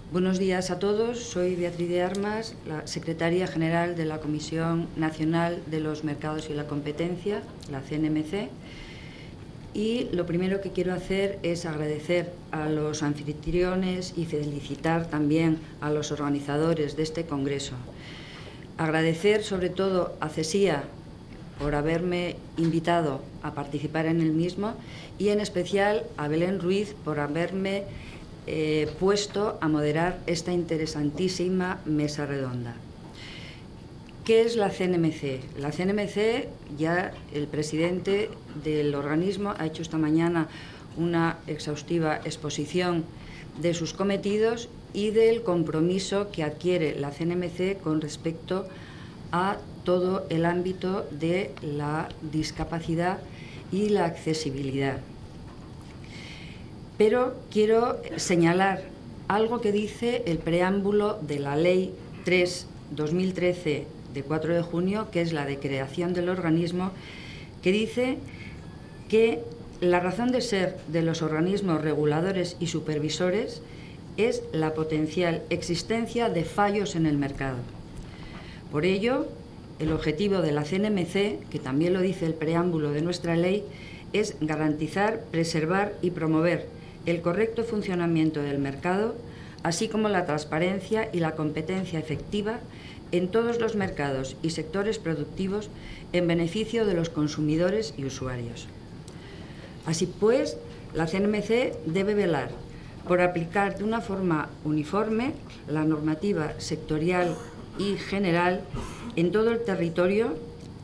Buenos días a todos. Soy Beatriz de Armas, la secretaria general de la Comisión Nacional de los Mercados y la Competencia, la CNMC. Y lo primero que quiero hacer es agradecer a los anfitriones y felicitar también a los organizadores de este congreso. Agradecer sobre todo a CESIA por haberme invitado a participar en el mismo y en especial a Belén Ruiz por haberme puesto a moderar esta interesantísima mesa redonda. ¿Qué es la CNMC? La CNMC, ya el presidente del organismo ha hecho esta mañana una exhaustiva exposición de sus cometidos y del compromiso que adquiere la CNMC con respecto a todo el ámbito de la discapacidad y la accesibilidad. Pero quiero señalar algo que dice el preámbulo de la Ley 3/2013 de 4 de junio, que es la de creación del organismo, que dice que la razón de ser de los organismos reguladores y supervisores es la potencial existencia de fallos en el mercado. Por ello, el objetivo de la CNMC, que también lo dice el preámbulo de nuestra ley, es garantizar, preservar y promover el correcto funcionamiento del mercado, así como la transparencia y la competencia efectiva en todos los mercados y sectores productivos en beneficio de los consumidores y usuarios. Así pues, la CNMC debe velar por aplicar de una forma uniforme la normativa sectorial y general en todo el territorio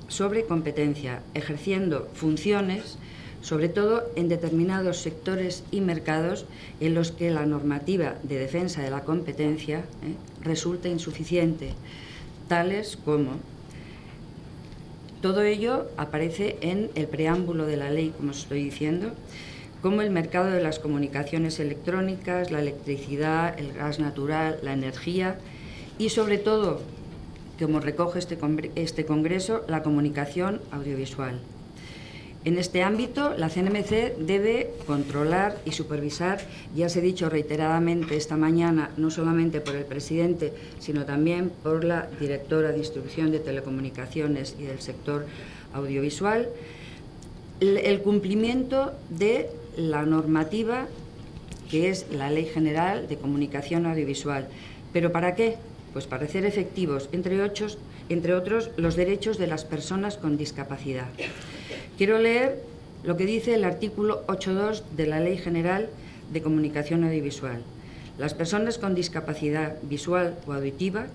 sobre competencia, ejerciendo funciones sobre todo en determinados sectores y mercados en los que la normativa de defensa de la competencia resulta insuficiente, tales como... Todo ello aparece en el preámbulo de la ley, como os estoy diciendo, como el mercado de las comunicaciones electrónicas, la electricidad, el gas natural, la energía y, sobre todo, como recoge este congreso, la comunicación audiovisual. En este ámbito, la CNMC debe controlar y supervisar, ya se ha dicho reiteradamente esta mañana, no solamente por el presidente, sino también por la directora de Distribución de Telecomunicaciones y del sector audiovisual, el cumplimiento de la normativa que es la Ley General de Comunicación Audiovisual. ¿Pero para qué? Pues para hacer efectivos, entre otros, los derechos de las personas con discapacidad. Quiero leer lo que dice el artículo 8.2 de la Ley General de Comunicación Audiovisual. Las personas con discapacidad visual o auditiva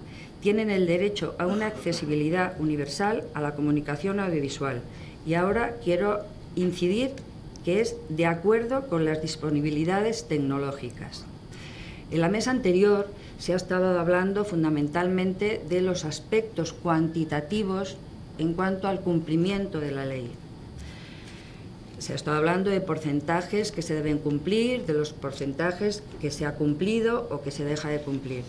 tienen el derecho a una accesibilidad universal a la comunicación audiovisual. Y ahora quiero incidir que es de acuerdo con las disponibilidades tecnológicas. En la mesa anterior se ha estado hablando fundamentalmente de los aspectos cuantitativos en cuanto al cumplimiento de la ley. Se ha estado hablando de porcentajes que se deben cumplir, de los porcentajes que se ha cumplido o que se deja de cumplir.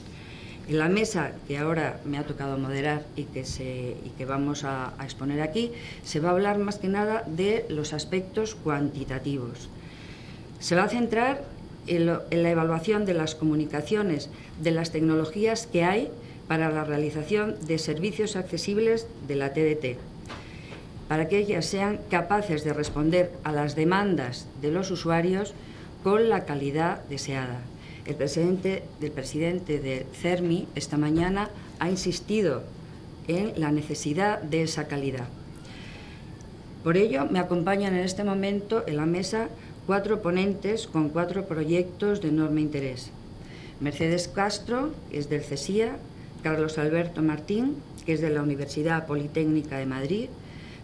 En la mesa que ahora me ha tocado moderar y que vamos a exponer aquí, se va a hablar más que nada de los aspectos cuantitativos. Se va a centrar en la evaluación de las comunicaciones, de las tecnologías que hay para la realización de servicios accesibles de la TDT, para que ellas sean capaces de responder a las demandas de los usuarios con la calidad deseada. El presidente del CERMI esta mañana ha insistido en la necesidad de esa calidad. Por ello, me acompañan en este momento en la mesa 4 ponentes con 4 proyectos de enorme interés. Mercedes Castro, que es del CESIA, Carlos Alberto Martín, que es de la Universidad Politécnica de Madrid,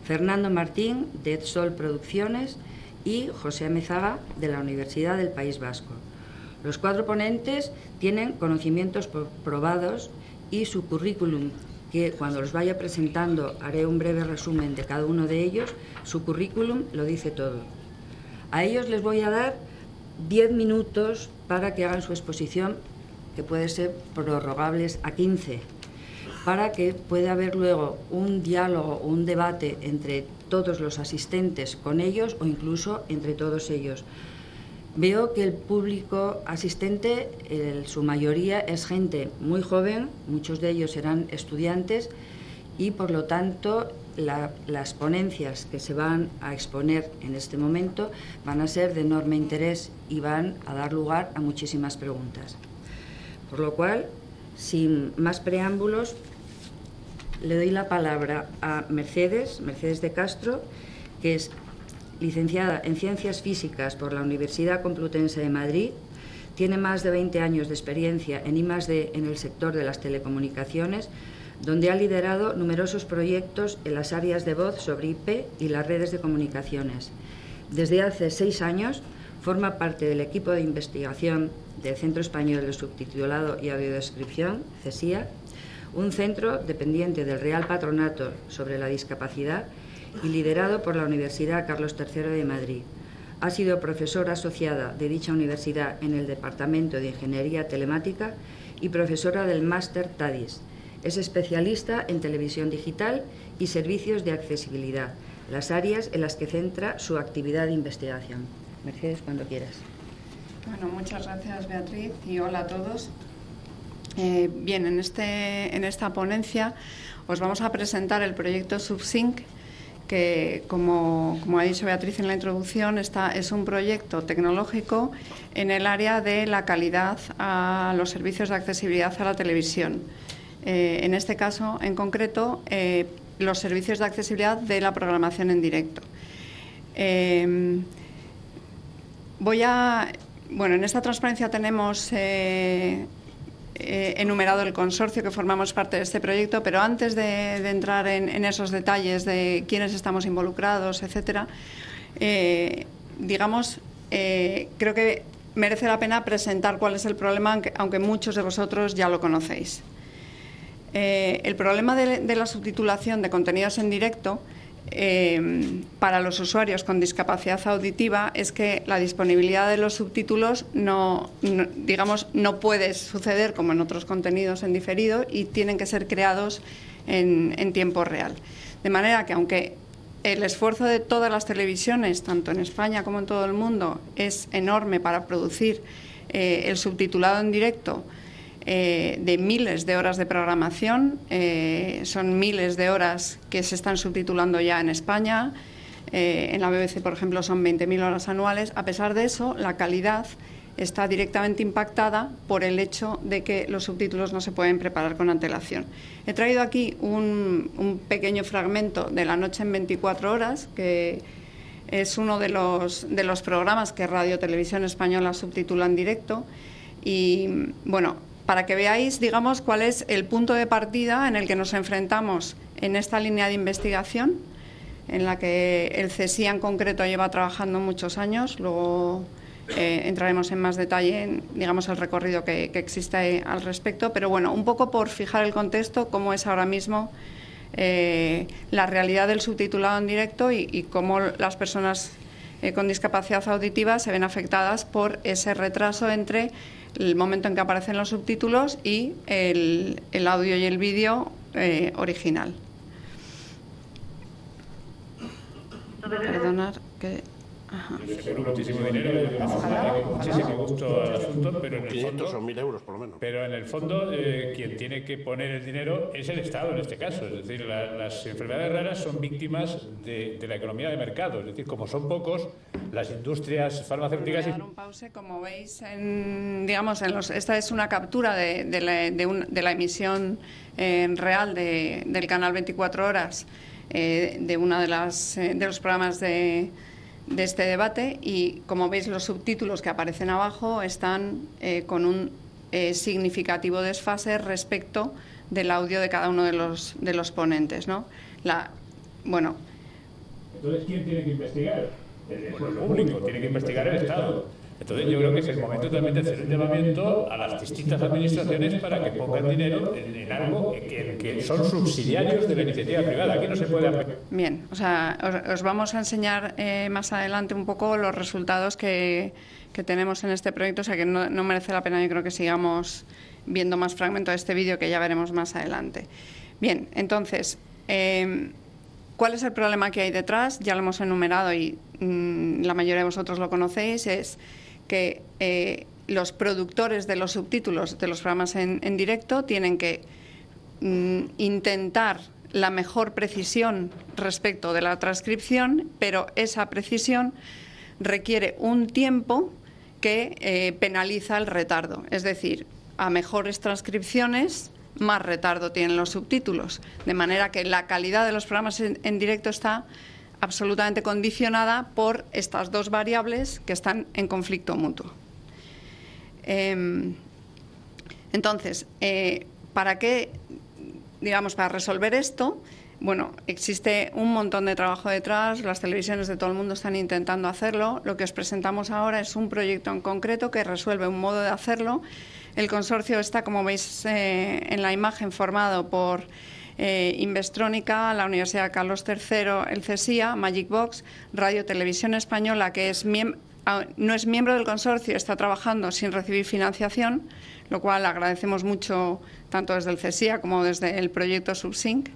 Fernando Martín, de Edsol Producciones, y José Amezaga, de la Universidad del País Vasco. Los 4 ponentes tienen conocimientos probados y su currículum, que cuando los vaya presentando haré un breve resumen de cada uno de ellos, su currículum lo dice todo. A ellos les voy a dar 10 minutos para que hagan su exposición, que puede ser prorrogables a 15, para que pueda haber luego un diálogo o un debate entre todos los asistentes con ellos o incluso entre todos ellos. Veo que el público asistente, su mayoría es gente muy joven, muchos de ellos serán estudiantes y, por lo tanto, las ponencias que se van a exponer en este momento van a ser de enorme interés y van a dar lugar a muchísimas preguntas. Por lo cual, sin más preámbulos, le doy la palabra a Mercedes de Castro, que es licenciada en Ciencias Físicas por la Universidad Complutense de Madrid, tiene más de 20 años de experiencia en I+D en el sector de las telecomunicaciones, donde ha liderado numerosos proyectos en las áreas de voz sobre IP y las redes de comunicaciones. Desde hace 6 años forma parte del equipo de investigación del Centro Español de Subtitulado y Audiodescripción, CESIA, un centro dependiente del Real Patronato sobre la Discapacidad y liderado por la Universidad Carlos III de Madrid. Ha sido profesora asociada de dicha universidad en el Departamento de Ingeniería Telemática y profesora del Máster TADIS. Es especialista en televisión digital y servicios de accesibilidad, las áreas en las que centra su actividad de investigación. Mercedes, cuando quieras. Bueno, muchas gracias, Beatriz, y hola a todos. Bien, en esta ponencia os vamos a presentar el proyecto SubSync, que, como ha dicho Beatriz en la introducción, es un proyecto tecnológico en el área de la calidad a los servicios de accesibilidad a la televisión. En este caso, en concreto, los servicios de accesibilidad de la programación en directo. En esta transparencia tenemos enumerado el consorcio que formamos parte de este proyecto, pero antes de entrar en esos detalles de quiénes estamos involucrados, etcétera, creo que merece la pena presentar cuál es el problema, aunque muchos de vosotros ya lo conocéis. El problema de la subtitulación de contenidos en directo para los usuarios con discapacidad auditiva es que la disponibilidad de los subtítulos no puede suceder como en otros contenidos en diferido y tienen que ser creados en tiempo real. De manera que, aunque el esfuerzo de todas las televisiones, tanto en España como en todo el mundo, es enorme para producir el subtitulado en directo, de miles de horas de programación, son miles de horas que se están subtitulando ya en España, en la BBC, por ejemplo, son 20.000 horas anuales. A pesar de eso, la calidad está directamente impactada por el hecho de que los subtítulos no se pueden preparar con antelación. He traído aquí un pequeño fragmento de La noche en 24 horas, que es uno de los programas que Radio Televisión Española subtitula en directo. Y, bueno, para que veáis, digamos, cuál es el punto de partida en el que nos enfrentamos en esta línea de investigación, en la que el CESIA en concreto lleva trabajando muchos años. Luego entraremos en más detalle en, digamos, el recorrido que existe al respecto. Pero bueno, un poco por fijar el contexto, cómo es ahora mismo la realidad del subtitulado en directo y cómo las personas con discapacidad auditiva se ven afectadas por ese retraso entre el momento en que aparecen los subtítulos y el audio y el vídeo original. Perdonad que... Ajá. Muchísimo dinero, muchísimo gusto al asunto, pero en el 500 o 1.000 euros, por lo menos. Pero en el fondo, quien tiene que poner el dinero es el Estado en este caso. Es decir, las enfermedades raras son víctimas de la economía de mercado. Es decir, como son pocos, las industrias farmacéuticas... Voy a dar un pause. Como veis, esta es una captura de la emisión real del canal 24 horas de uno de los programas de este debate, y como veis, los subtítulos que aparecen abajo están con un significativo desfase respecto del audio de cada uno de los ponentes, ¿no? Entonces, ¿quién tiene que investigar? El público, tiene que investigar el Estado. Entonces, yo creo que es el momento también de hacer un llamamiento a las distintas administraciones para que pongan dinero en algo que son subsidiarios de la iniciativa privada. Aquí no se puede... Bien, os vamos a enseñar más adelante un poco los resultados que tenemos en este proyecto, o sea que no merece la pena, yo creo, que sigamos viendo más fragmentos de este vídeo, que ya veremos más adelante. Bien, entonces, ¿cuál es el problema que hay detrás? Ya lo hemos enumerado y la mayoría de vosotros lo conocéis. Es que los productores de los subtítulos de los programas en directo tienen que intentar la mejor precisión respecto de la transcripción, pero esa precisión requiere un tiempo que penaliza el retardo. Es decir, a mejores transcripciones, más retardo tienen los subtítulos. De manera que la calidad de los programas en directo está absolutamente condicionada por estas dos variables que están en conflicto mutuo. Entonces, ¿para qué? Digamos, para resolver esto, bueno, existe un montón de trabajo detrás, las televisiones de todo el mundo están intentando hacerlo. Lo que os presentamos ahora es un proyecto en concreto que resuelve un modo de hacerlo. El consorcio está, como veis en la imagen, formado por Investrónica, la Universidad Carlos III, el CSIA, Magic Box, Radio Televisión Española, que no es miembro del consorcio, está trabajando sin recibir financiación, lo cual agradecemos mucho tanto desde el CSIA como desde el proyecto Subsync,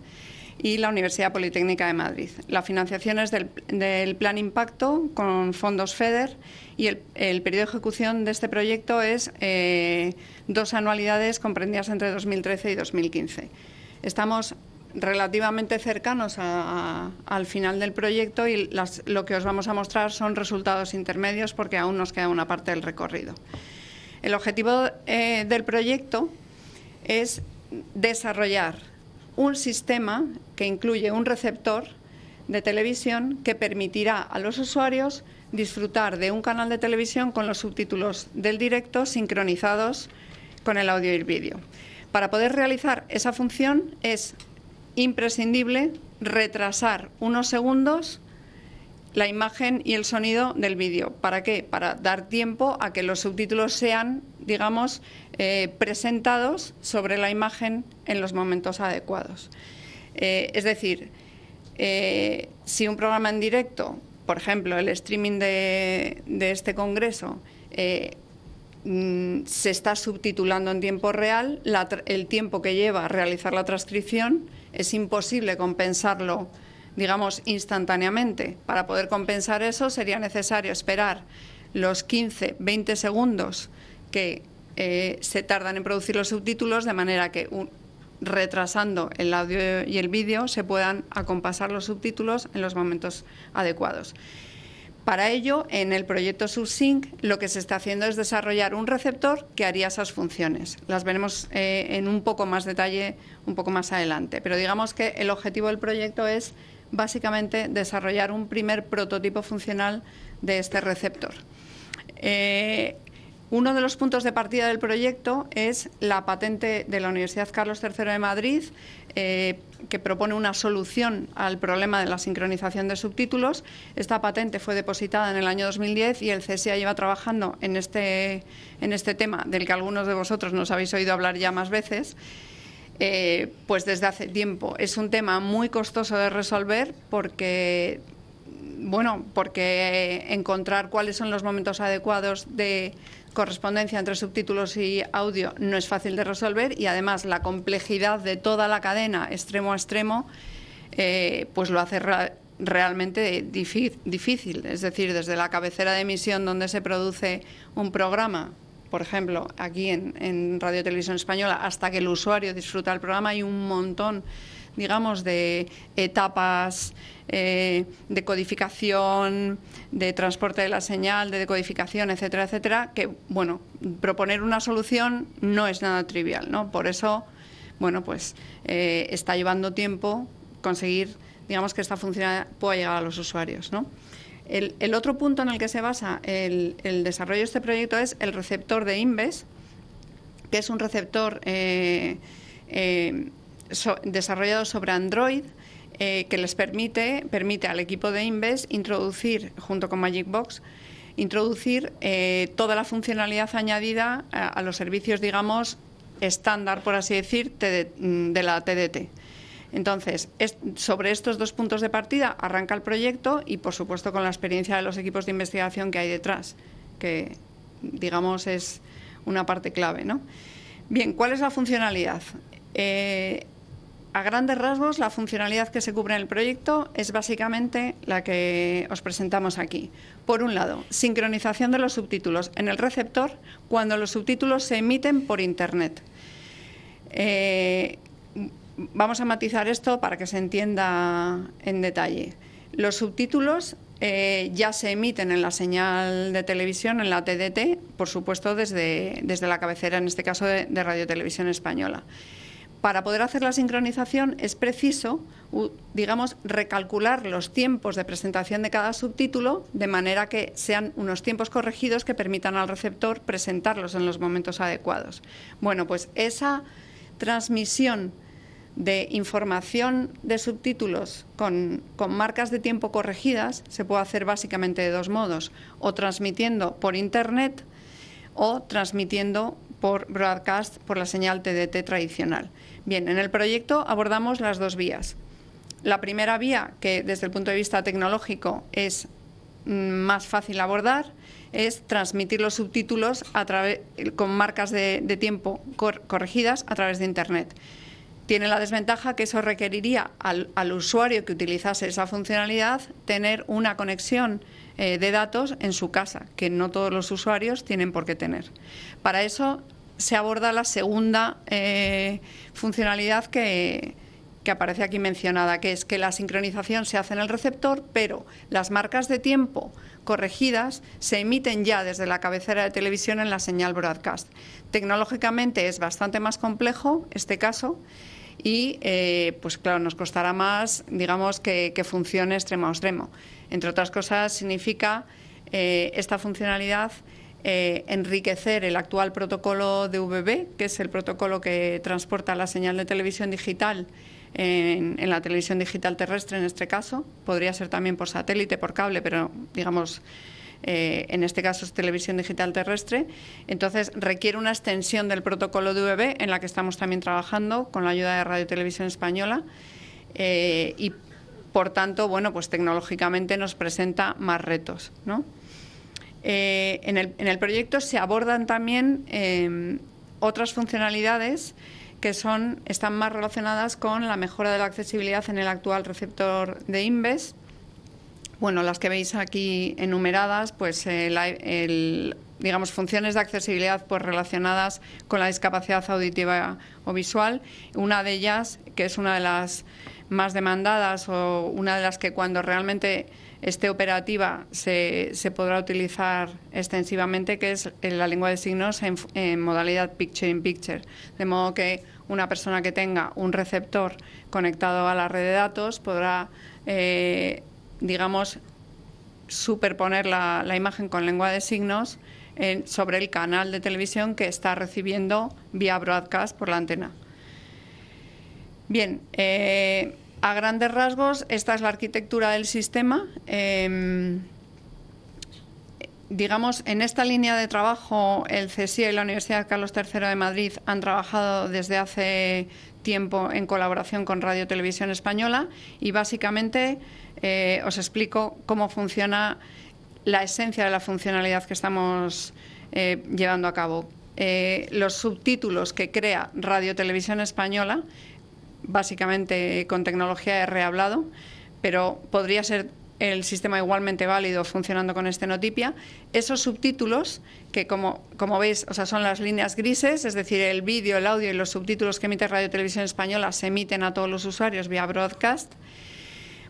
y la Universidad Politécnica de Madrid. La financiación es del Plan Impacto con fondos FEDER y el periodo de ejecución de este proyecto es 2 anualidades comprendidas entre 2013 y 2015. Estamos relativamente cercanos al final del proyecto y lo que os vamos a mostrar son resultados intermedios porque aún nos queda una parte del recorrido. El objetivo del proyecto es desarrollar un sistema que incluye un receptor de televisión que permitirá a los usuarios disfrutar de un canal de televisión con los subtítulos del directo sincronizados con el audio y el vídeo. Para poder realizar esa función es imprescindible retrasar unos segundos la imagen y el sonido del vídeo. ¿Para qué? Para dar tiempo a que los subtítulos sean, digamos, presentados sobre la imagen en los momentos adecuados. Es decir, si un programa en directo, por ejemplo, el streaming de este congreso, se está subtitulando en tiempo real, el tiempo que lleva a realizar la transcripción es imposible compensarlo, digamos, instantáneamente. Para poder compensar eso sería necesario esperar los 15-20 segundos que se tardan en producir los subtítulos, de manera que retrasando el audio y el vídeo se puedan acompasar los subtítulos en los momentos adecuados. Para ello, en el proyecto Subsync, lo que se está haciendo es desarrollar un receptor que haría esas funciones. Las veremos en un poco más detalle un poco más adelante, pero digamos que el objetivo del proyecto es básicamente desarrollar un primer prototipo funcional de este receptor. Uno de los puntos de partida del proyecto es la patente de la Universidad Carlos III de Madrid, que propone una solución al problema de la sincronización de subtítulos. Esta patente fue depositada en el año 2010 y el CSIA lleva trabajando en este tema, del que algunos de vosotros nos habéis oído hablar ya más veces, pues desde hace tiempo. Es un tema muy costoso de resolver porque encontrar cuáles son los momentos adecuados de correspondencia entre subtítulos y audio no es fácil de resolver, y además la complejidad de toda la cadena extremo a extremo pues lo hace realmente difícil. Es decir, desde la cabecera de emisión donde se produce un programa, por ejemplo, aquí en Radio Televisión Española, hasta que el usuario disfruta del programa, hay un montón, digamos, de etapas de codificación, de transporte de la señal, de decodificación, etcétera, etcétera, que, bueno, proponer una solución no es nada trivial, ¿no? Por eso, bueno, pues está llevando tiempo conseguir, digamos, que esta función pueda llegar a los usuarios, ¿no? El otro punto en el que se basa el desarrollo de este proyecto es el receptor de Inves, que es un receptor desarrollado sobre Android, que les permite al equipo de Inves introducir, junto con Magic Box, toda la funcionalidad añadida a los servicios, digamos, estándar, por así decir, de la TDT. Entonces, sobre estos dos puntos de partida arranca el proyecto y, por supuesto, con la experiencia de los equipos de investigación que hay detrás, que, digamos, es una parte clave, ¿no? Bien, ¿cuál es la funcionalidad? a grandes rasgos, la funcionalidad que se cubre en el proyecto es básicamente la que os presentamos aquí. Por un lado, sincronización de los subtítulos en el receptor cuando los subtítulos se emiten por Internet. Vamos a matizar esto para que se entienda en detalle. Los subtítulos ya se emiten en la señal de televisión, en la TDT, por supuesto desde la cabecera, en este caso de Radio Televisión Española. Para poder hacer la sincronización es preciso, digamos, recalcular los tiempos de presentación de cada subtítulo de manera que sean unos tiempos corregidos que permitan al receptor presentarlos en los momentos adecuados. Bueno, pues esa transmisión de información de subtítulos con marcas de tiempo corregidas se puede hacer básicamente de dos modos, o transmitiendo por Internet o transmitiendo por broadcast, por la señal TDT tradicional. Bien, en el proyecto abordamos las dos vías. La primera vía, que desde el punto de vista tecnológico es más fácil abordar, es transmitir los subtítulos con marcas de tiempo corregidas a través de Internet. Tiene la desventaja que eso requeriría al usuario que utilizase esa funcionalidad tener una conexión de datos en su casa, que no todos los usuarios tienen por qué tener. Para eso se aborda la segunda funcionalidad que aparece aquí mencionada, que es que la sincronización se hace en el receptor, pero las marcas de tiempo corregidas se emiten ya desde la cabecera de televisión en la señal broadcast. Tecnológicamente es bastante más complejo este caso y, pues claro, nos costará más, digamos, que funcione extremo a extremo. Entre otras cosas, significa esta funcionalidad enriquecer el actual protocolo DVB, que es el protocolo que transporta la señal de televisión digital en la televisión digital terrestre, en este caso. Podría ser también por satélite, por cable, pero digamos, en este caso es televisión digital terrestre. Entonces requiere una extensión del protocolo DVB, en la que estamos también trabajando con la ayuda de Radio Televisión Española, y por tanto, bueno, pues tecnológicamente nos presenta más retos, ¿no? En el proyecto se abordan también otras funcionalidades que están más relacionadas con la mejora de la accesibilidad en el actual receptor de Inves. Bueno, las que veis aquí enumeradas, pues digamos, funciones de accesibilidad pues relacionadas con la discapacidad auditiva o visual. Una de ellas, que es una de las más demandadas o una de las que cuando realmente esté operativa se podrá utilizar extensivamente, que es la lengua de signos en modalidad picture-in-picture. De modo que una persona que tenga un receptor conectado a la red de datos podrá, digamos, superponer la imagen con lengua de signos sobre el canal de televisión que está recibiendo vía broadcast por la antena. Bien, a grandes rasgos, esta es la arquitectura del sistema. Digamos, en esta línea de trabajo, el CSIA y la Universidad Carlos III de Madrid han trabajado desde hace tiempo en colaboración con Radio Televisión Española y básicamente os explico cómo funciona la esencia de la funcionalidad que estamos llevando a cabo. Los subtítulos que crea Radio Televisión Española, básicamente con tecnología de rehablado, pero podría ser el sistema igualmente válido funcionando con estenotipia. Esos subtítulos, que como veis, o sea, son las líneas grises, es decir, el vídeo, el audio y los subtítulos que emite Radio Televisión Española se emiten a todos los usuarios vía broadcast.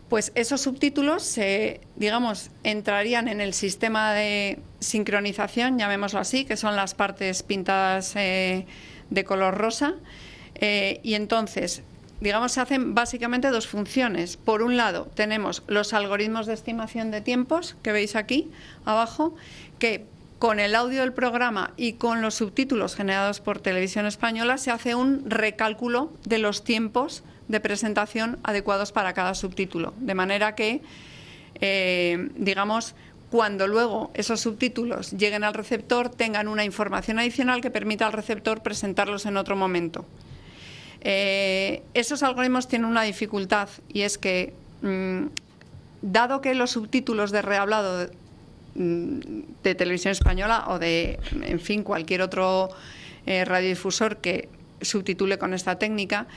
Pues esos subtítulos, digamos, entrarían en el sistema de sincronización, llamémoslo así, que son las partes pintadas de color rosa, y entonces, digamos, se hacen básicamente dos funciones. Por un lado, tenemos los algoritmos de estimación de tiempos, que veis aquí abajo, que con el audio del programa y con los subtítulos generados por Televisión Española se hace un recálculo de los tiempos de presentación adecuados para cada subtítulo. De manera que, digamos, cuando luego esos subtítulos lleguen al receptor, tengan una información adicional que permita al receptor presentarlos en otro momento. Esos algoritmos tienen una dificultad, y es que, dado que los subtítulos de rehablado de Televisión Española o de, en fin, cualquier otro radiodifusor que subtitule con esta técnica,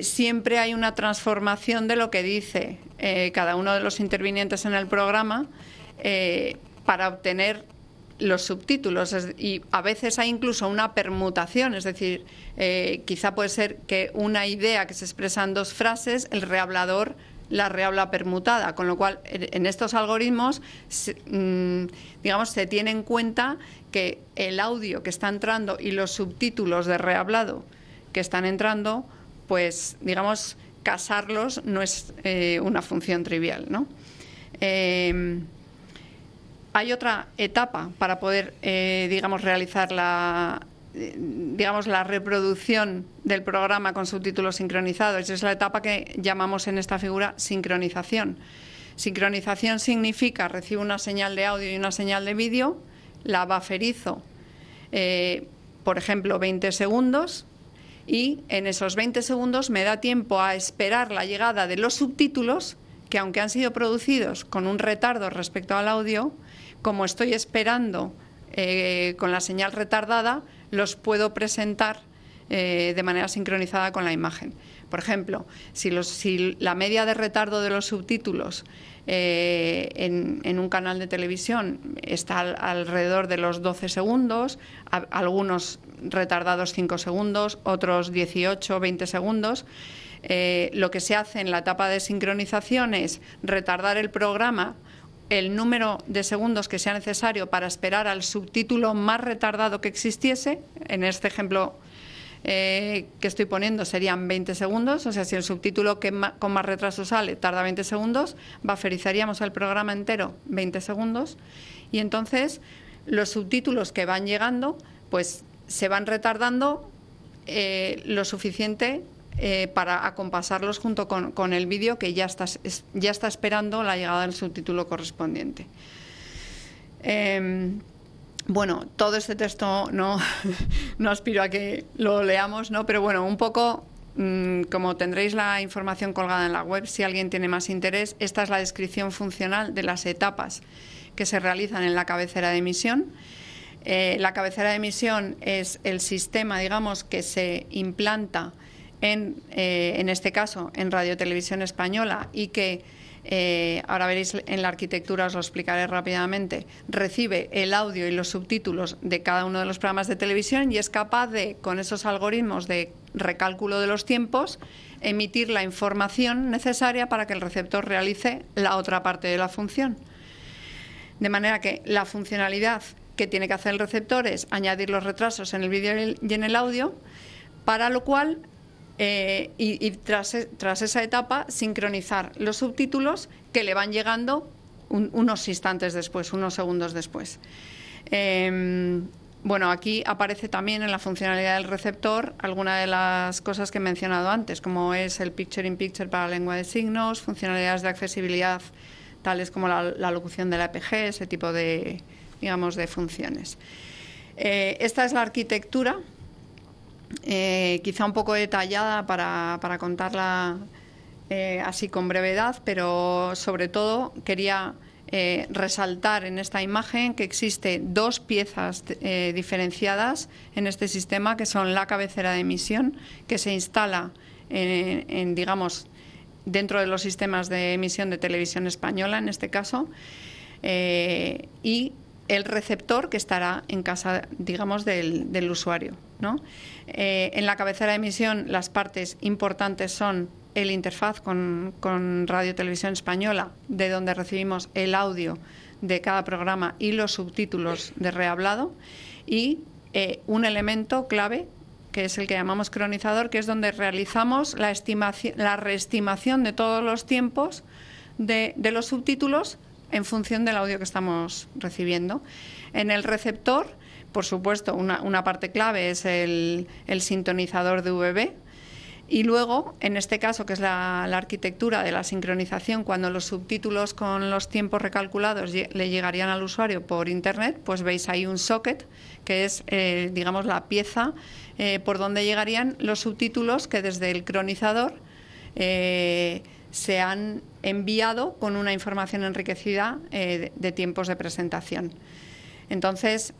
siempre hay una transformación de lo que dice cada uno de los intervinientes en el programa para obtener los subtítulos, y a veces hay incluso una permutación, es decir, quizá puede ser que una idea que se expresa en 2 frases, el rehablador la rehabla permutada, con lo cual en estos algoritmos digamos, se tiene en cuenta que el audio que está entrando y los subtítulos de rehablado que están entrando, pues digamos, casarlos no es una función trivial, ¿no? Hay otra etapa para poder, digamos, realizar la reproducción del programa con subtítulos sincronizados. Es la etapa que llamamos en esta figura sincronización. Sincronización significa recibo una señal de audio y una señal de vídeo, la buferizo, por ejemplo, 20 segundos, y en esos 20 segundos me da tiempo a esperar la llegada de los subtítulos, que aunque han sido producidos con un retardo respecto al audio, como estoy esperando con la señal retardada, los puedo presentar de manera sincronizada con la imagen. Por ejemplo, si la media de retardo de los subtítulos en un canal de televisión está alrededor de los 12 segundos, algunos retardados 5 segundos, otros 18 o 20 segundos, lo que se hace en la etapa de sincronización es retardar el programa el número de segundos que sea necesario para esperar al subtítulo más retardado que existiese. En este ejemplo que estoy poniendo serían 20 segundos, o sea, si el subtítulo con más retraso sale tarda 20 segundos, buferizaríamos el programa entero 20 segundos, y entonces los subtítulos que van llegando pues se van retardando lo suficiente para acompasarlos junto con el vídeo que ya está esperando la llegada del subtítulo correspondiente. Bueno, todo este texto no aspiro a que lo leamos, ¿no? Pero bueno, un poco, como tendréis la información colgada en la web, si alguien tiene más interés, esta es la descripción funcional de las etapas que se realizan en la cabecera de emisión. La cabecera de emisión es el sistema, digamos, que se implanta en este caso en Radio Televisión Española, y que ahora veréis en la arquitectura, os lo explicaré rápidamente, recibe el audio y los subtítulos de cada uno de los programas de televisión y es capaz de, con esos algoritmos de recálculo de los tiempos, emitir la información necesaria para que el receptor realice la otra parte de la función. De manera que la funcionalidad que tiene que hacer el receptor es añadir los retrasos en el vídeo y en el audio, para lo cual tras esa etapa sincronizar los subtítulos que le van llegando unos instantes después, unos segundos después. Bueno, aquí aparece también en la funcionalidad del receptor alguna de las cosas que he mencionado antes, como es el Picture in Picture para lengua de signos, funcionalidades de accesibilidad tales como la locución de la EPG, ese tipo de, digamos, de funciones. Esta es la arquitectura, quizá un poco detallada para contarla así con brevedad, pero sobre todo quería resaltar en esta imagen que existe 2 piezas diferenciadas en este sistema, que son la cabecera de emisión, que se instala digamos, dentro de los sistemas de emisión de televisión española, en este caso, y el receptor que estará en casa, digamos, del usuario, ¿no? En la cabecera de emisión las partes importantes son el interfaz con Radio Televisión Española, de donde recibimos el audio de cada programa y los subtítulos de rehablado, y un elemento clave que es el que llamamos cronizador, que es donde realizamos la reestimación de todos los tiempos de los subtítulos en función del audio que estamos recibiendo. En el receptor, por supuesto, una parte clave es el sintonizador de VB, y luego, en este caso, que es la arquitectura de la sincronización, cuando los subtítulos con los tiempos recalculados le llegarían al usuario por Internet, pues veis ahí un socket, que es, digamos, la pieza por donde llegarían los subtítulos que desde el cronizador se han enviado con una información enriquecida de tiempos de presentación. Entonces,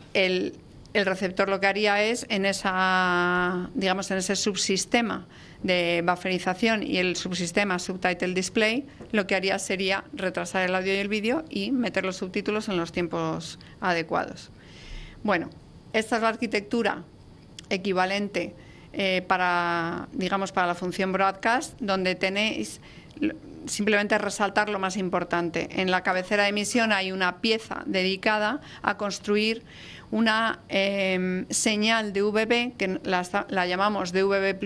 el receptor lo que haría es en ese subsistema de bufferización y el subsistema Subtitle Display, lo que haría sería retrasar el audio y el vídeo y meter los subtítulos en los tiempos adecuados. Bueno, esta es la arquitectura equivalente para la función broadcast, donde tenéis simplemente resaltar lo más importante. En la cabecera de emisión hay una pieza dedicada a construir una señal DVB, que la llamamos DVB++,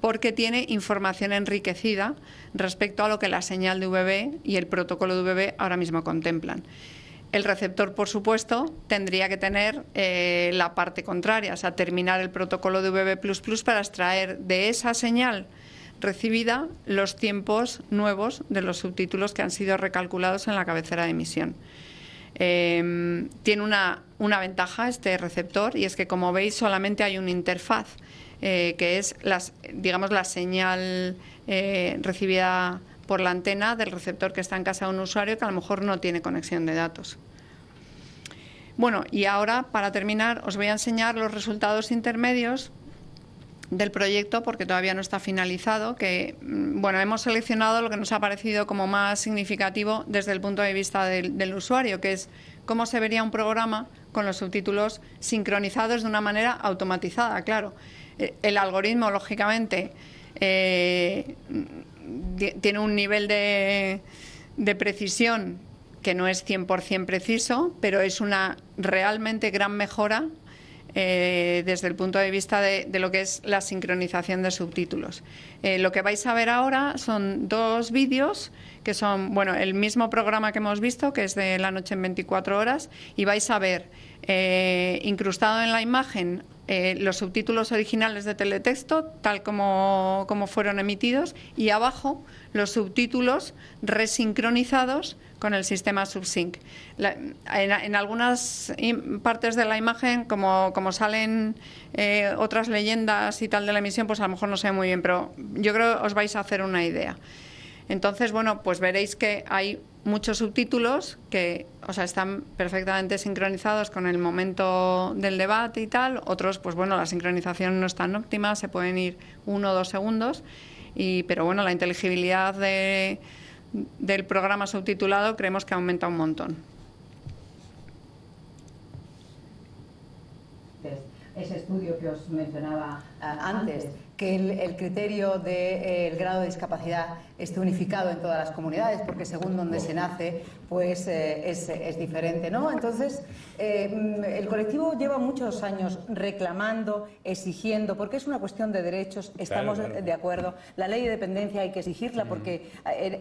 porque tiene información enriquecida respecto a lo que la señal DVB y el protocolo DVB ahora mismo contemplan. El receptor, por supuesto, tendría que tener la parte contraria, o sea, terminar el protocolo DVB++ para extraer de esa señal recibida los tiempos nuevos de los subtítulos que han sido recalculados en la cabecera de emisión. Tiene una ventaja este receptor, y es que, como veis, solamente hay una interfaz, que es la señal recibida por la antena del receptor que está en casa de un usuario que a lo mejor no tiene conexión de datos. Bueno, y ahora, para terminar, os voy a enseñar los resultados intermedios del proyecto, porque todavía no está finalizado, que hemos seleccionado lo que nos ha parecido como más significativo desde el punto de vista del usuario, que es cómo se vería un programa con los subtítulos sincronizados de una manera automatizada. Claro, el algoritmo, lógicamente, tiene un nivel de precisión que no es 100% preciso, pero es una realmente gran mejora desde el punto de vista de lo que es la sincronización de subtítulos. Lo que vais a ver ahora son dos vídeos que son el mismo programa que hemos visto, que es de La noche en 24 horas, y vais a ver incrustado en la imagen los subtítulos originales de teletexto, tal como fueron emitidos, y abajo los subtítulos resincronizados con el sistema SubSync. En algunas partes de la imagen, como salen otras leyendas y tal de la emisión, pues a lo mejor no se ve muy bien, pero yo creo que os vais a hacer una idea. Entonces, pues veréis que hay muchos subtítulos que están perfectamente sincronizados con el momento del debate y tal. Otros, pues la sincronización no es tan óptima, se pueden ir 1 o 2 segundos, pero la inteligibilidad del programa subtitulado creemos que aumenta un montón. Ese estudio que os mencionaba antes, que el criterio del grado de discapacidad esté unificado en todas las comunidades, porque según donde se nace, pues es diferente, ¿no? Entonces, el colectivo lleva muchos años reclamando, exigiendo, porque es una cuestión de derechos, estamos de acuerdo. La ley de dependencia hay que exigirla, porque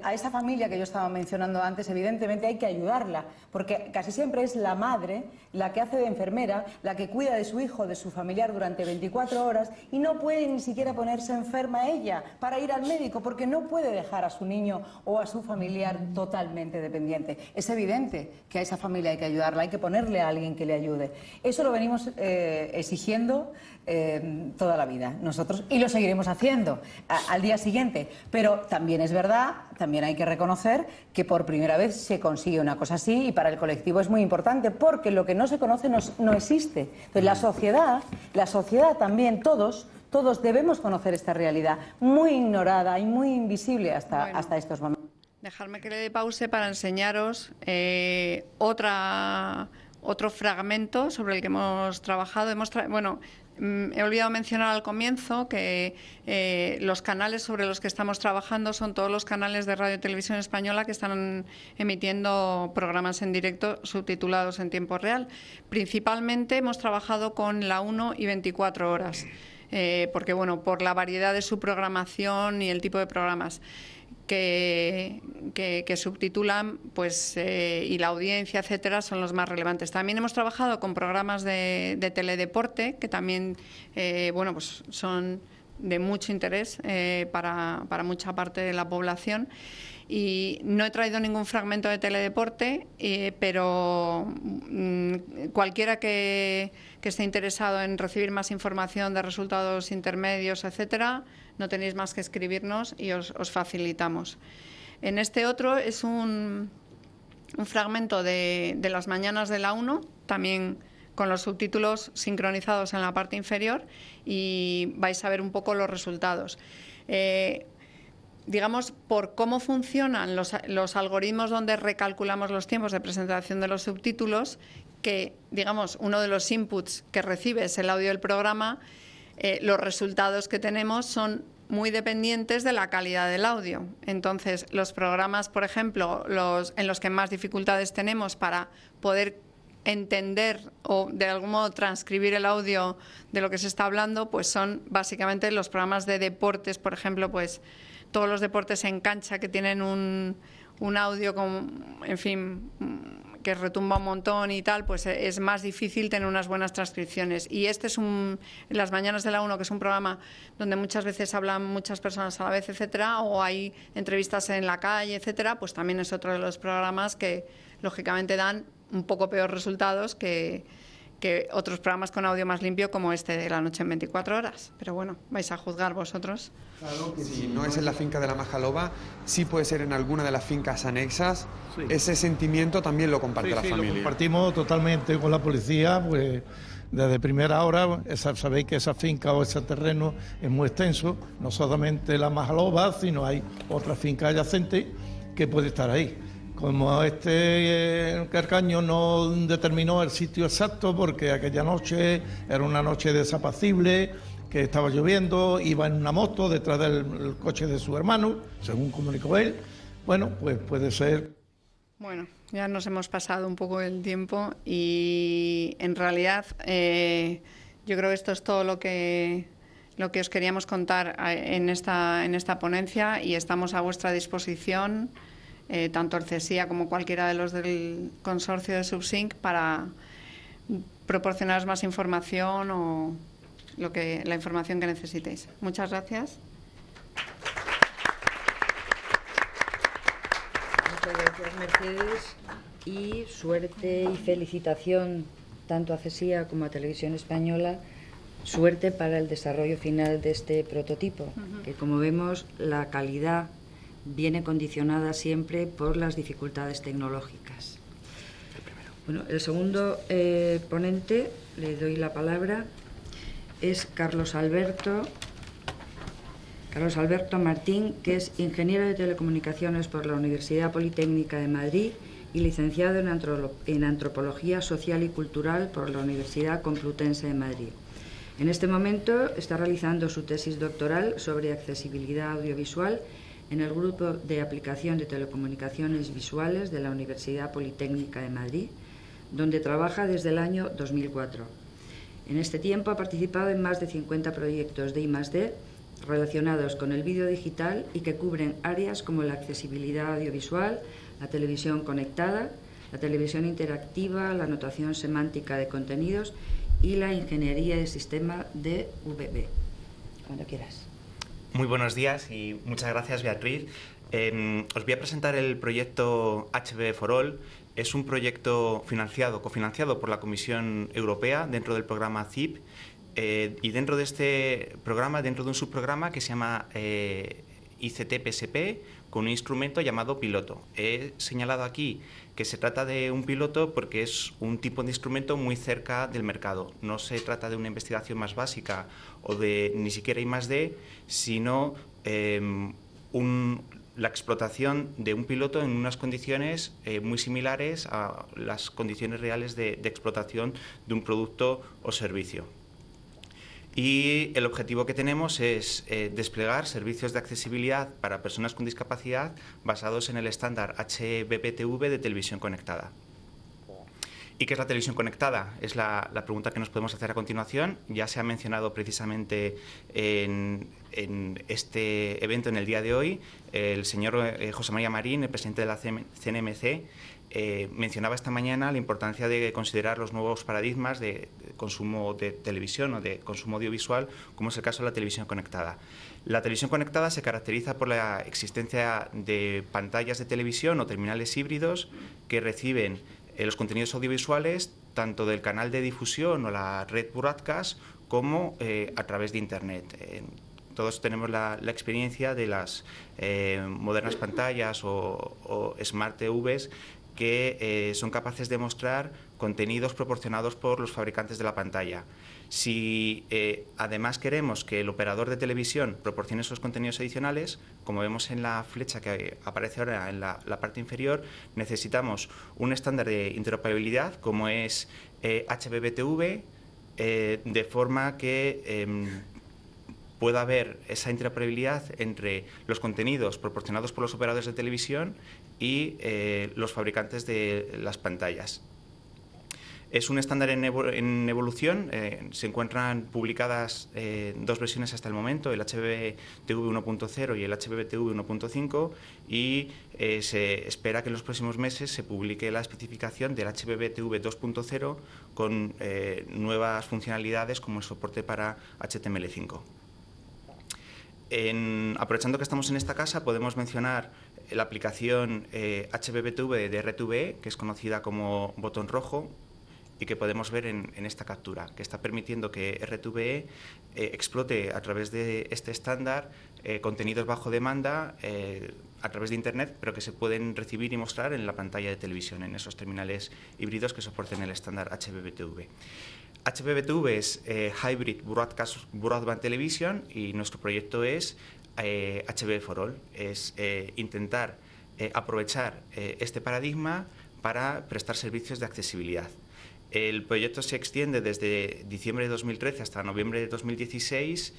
a esa familia que yo estaba mencionando antes, evidentemente hay que ayudarla, porque casi siempre es la madre la que hace de enfermera, la que cuida de su hijo, de su familiar durante 24 horas, y no puede ni siquiera ponerse enferma ella para ir al médico, porque no puede dejar a su niño o a su familiar totalmente dependiente. Es evidente que a esa familia hay que ayudarla, hay que ponerle a alguien que le ayude. Eso lo venimos exigiendo toda la vida nosotros, y lo seguiremos haciendo al día siguiente. Pero también es verdad, también hay que reconocer que por primera vez se consigue una cosa así, y para el colectivo es muy importante, porque lo que no se conoce no existe. Entonces la sociedad también, todos debemos conocer esta realidad muy ignorada y muy invisible hasta estos momentos. Dejadme que le dé pause para enseñaros otro fragmento sobre el que hemos trabajado. He olvidado mencionar al comienzo que los canales sobre los que estamos trabajando son todos los canales de Radio y Televisión Española que están emitiendo programas en directo subtitulados en tiempo real. Principalmente hemos trabajado con La 1 y 24 horas, porque por la variedad de su programación y el tipo de programas que subtitulan, pues, y la audiencia, etcétera, son los más relevantes. También hemos trabajado con programas de teledeporte, que también pues son de mucho interés para mucha parte de la población. Y no he traído ningún fragmento de teledeporte, pero cualquiera que esté interesado en recibir más información de resultados intermedios, etcétera, no tenéis más que escribirnos y os facilitamos. En este otro es un fragmento de las mañanas de La 1, también los subtítulos sincronizados en la parte inferior y vais a ver un poco los resultados. Digamos, por cómo funcionan los algoritmos donde recalculamos los tiempos de presentación de los subtítulos, que, digamos, uno de los inputs que recibe es el audio del programa, los resultados que tenemos son muy dependientes de la calidad del audio. Entonces, los programas, por ejemplo, en los que más dificultades tenemos para poder entender o de algún modo transcribir el audio de lo que se está hablando, pues son básicamente los programas de deportes, por ejemplo, pues todos los deportes en cancha que tienen un audio en fin, que retumba un montón y tal, pues es más difícil tener unas buenas transcripciones. Y este es Las Mañanas de la 1, que es un programa donde muchas veces hablan muchas personas a la vez, etcétera, o hay entrevistas en la calle, etcétera, pues también es otro de los programas que lógicamente dan un poco peor resultados que otros programas con audio más limpio como este de La Noche en 24 horas. Pero bueno, vais a juzgar vosotros. Claro que si no es en la finca de la Majaloba, sí puede ser en alguna de las fincas anexas. Sí. Ese sentimiento también lo comparte la familia. Lo compartimos totalmente con la policía, pues desde primera hora. Sabéis que esa finca o ese terreno es muy extenso, no solamente la Majaloba, sino hay otra finca adyacente que puede estar ahí. Como Carcaño no determinó el sitio exacto porque aquella noche era una noche desapacible, que estaba lloviendo, iba en una moto detrás del coche de su hermano, según comunicó él, bueno, pues puede ser. Bueno, ya nos hemos pasado un poco el tiempo y en realidad yo creo que esto es todo lo que os queríamos contar en esta ponencia y estamos a vuestra disposición. Tanto el CESIA como cualquiera de los del consorcio de Subsync para proporcionaros más información o la información que necesitéis. Muchas gracias. Muchas gracias, Mercedes, y suerte y felicitación tanto a CESIA como a Televisión Española. Suerte para el desarrollo final de este prototipo, que como vemos la calidad viene condicionada siempre por las dificultades tecnológicas. Bueno, el segundo ponente, le doy la palabra, es Carlos Alberto Martín, que es ingeniero de telecomunicaciones por la Universidad Politécnica de Madrid y licenciado en Antropología Social y Cultural por la Universidad Complutense de Madrid. En este momento está realizando su tesis doctoral sobre accesibilidad audiovisual en el Grupo de Aplicación de Telecomunicaciones Visuales de la Universidad Politécnica de Madrid, donde trabaja desde el año 2004. En este tiempo ha participado en más de 50 proyectos de I+D relacionados con el vídeo digital y que cubren áreas como la accesibilidad audiovisual, la televisión conectada, la televisión interactiva, la notación semántica de contenidos y la ingeniería de sistema de VB. Cuando quieras. Muy buenos días y muchas gracias, Beatriz. Os voy a presentar el proyecto HB for All. Es un proyecto cofinanciado por la Comisión Europea dentro del programa CIP y dentro de este programa, dentro de un subprograma que se llama ICT-PSP, con un instrumento llamado piloto. He señalado aquí que se trata de un piloto porque es un tipo de instrumento muy cerca del mercado. No se trata de una investigación más básica o de ni siquiera I+D, sino la explotación de un piloto en unas condiciones muy similares a las condiciones reales de explotación de un producto o servicio. Y el objetivo que tenemos es desplegar servicios de accesibilidad para personas con discapacidad basados en el estándar HBPTV de televisión conectada. ¿Y qué es la televisión conectada? Es la pregunta que nos podemos hacer a continuación. Ya se ha mencionado precisamente en este evento, en el día de hoy, el señor José María Marín, el presidente de la CNMC, mencionaba esta mañana la importancia de considerar los nuevos paradigmas de consumo de televisión o de consumo audiovisual, como es el caso de la televisión conectada. La televisión conectada se caracteriza por la existencia de pantallas de televisión o terminales híbridos que reciben los contenidos audiovisuales tanto del canal de difusión o la red broadcast como a través de Internet. Todos tenemos la experiencia de las modernas pantallas o Smart TVs que son capaces de mostrar contenidos proporcionados por los fabricantes de la pantalla. Si además queremos que el operador de televisión proporcione esos contenidos adicionales, como vemos en la flecha que aparece ahora en la parte inferior, necesitamos un estándar de interoperabilidad como es HBBTV, de forma que pueda haber esa interoperabilidad entre los contenidos proporcionados por los operadores de televisión y los fabricantes de las pantallas. Es un estándar en evolución, se encuentran publicadas 2 versiones hasta el momento, el HBBTV 1.0 y el HBBTV 1.5, y se espera que en los próximos meses se publique la especificación del HBBTV 2.0 con nuevas funcionalidades como el soporte para HTML5. Aprovechando que estamos en esta casa, podemos mencionar la aplicación HBBTV de RTVE, que es conocida como botón rojo, y que podemos ver en esta captura, que está permitiendo que RTVE explote a través de este estándar contenidos bajo demanda a través de Internet, pero que se pueden recibir y mostrar en la pantalla de televisión, en esos terminales híbridos que soporten el estándar HBBTV. HBBTV es Hybrid Broadband Television, y nuestro proyecto es HB for All, es intentar aprovechar este paradigma para prestar servicios de accesibilidad. El proyecto se extiende desde diciembre de 2013 hasta noviembre de 2016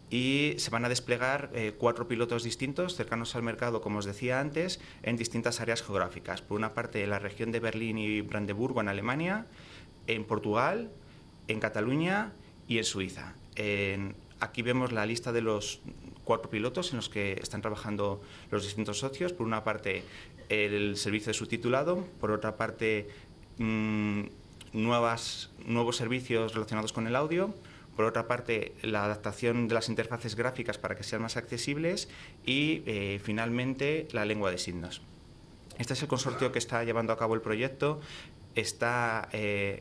y se van a desplegar 4 pilotos distintos cercanos al mercado, como os decía antes, en distintas áreas geográficas. Por una parte, en la región de Berlín y Brandeburgo, en Alemania, en Portugal, en Cataluña y en Suiza. Aquí vemos la lista de los 4 pilotos en los que están trabajando los distintos socios. Por una parte, el servicio de subtitulado, por otra parte, nuevos servicios relacionados con el audio, por otra parte la adaptación de las interfaces gráficas para que sean más accesibles y finalmente la lengua de signos. Este es el consorcio que está llevando a cabo el proyecto. Está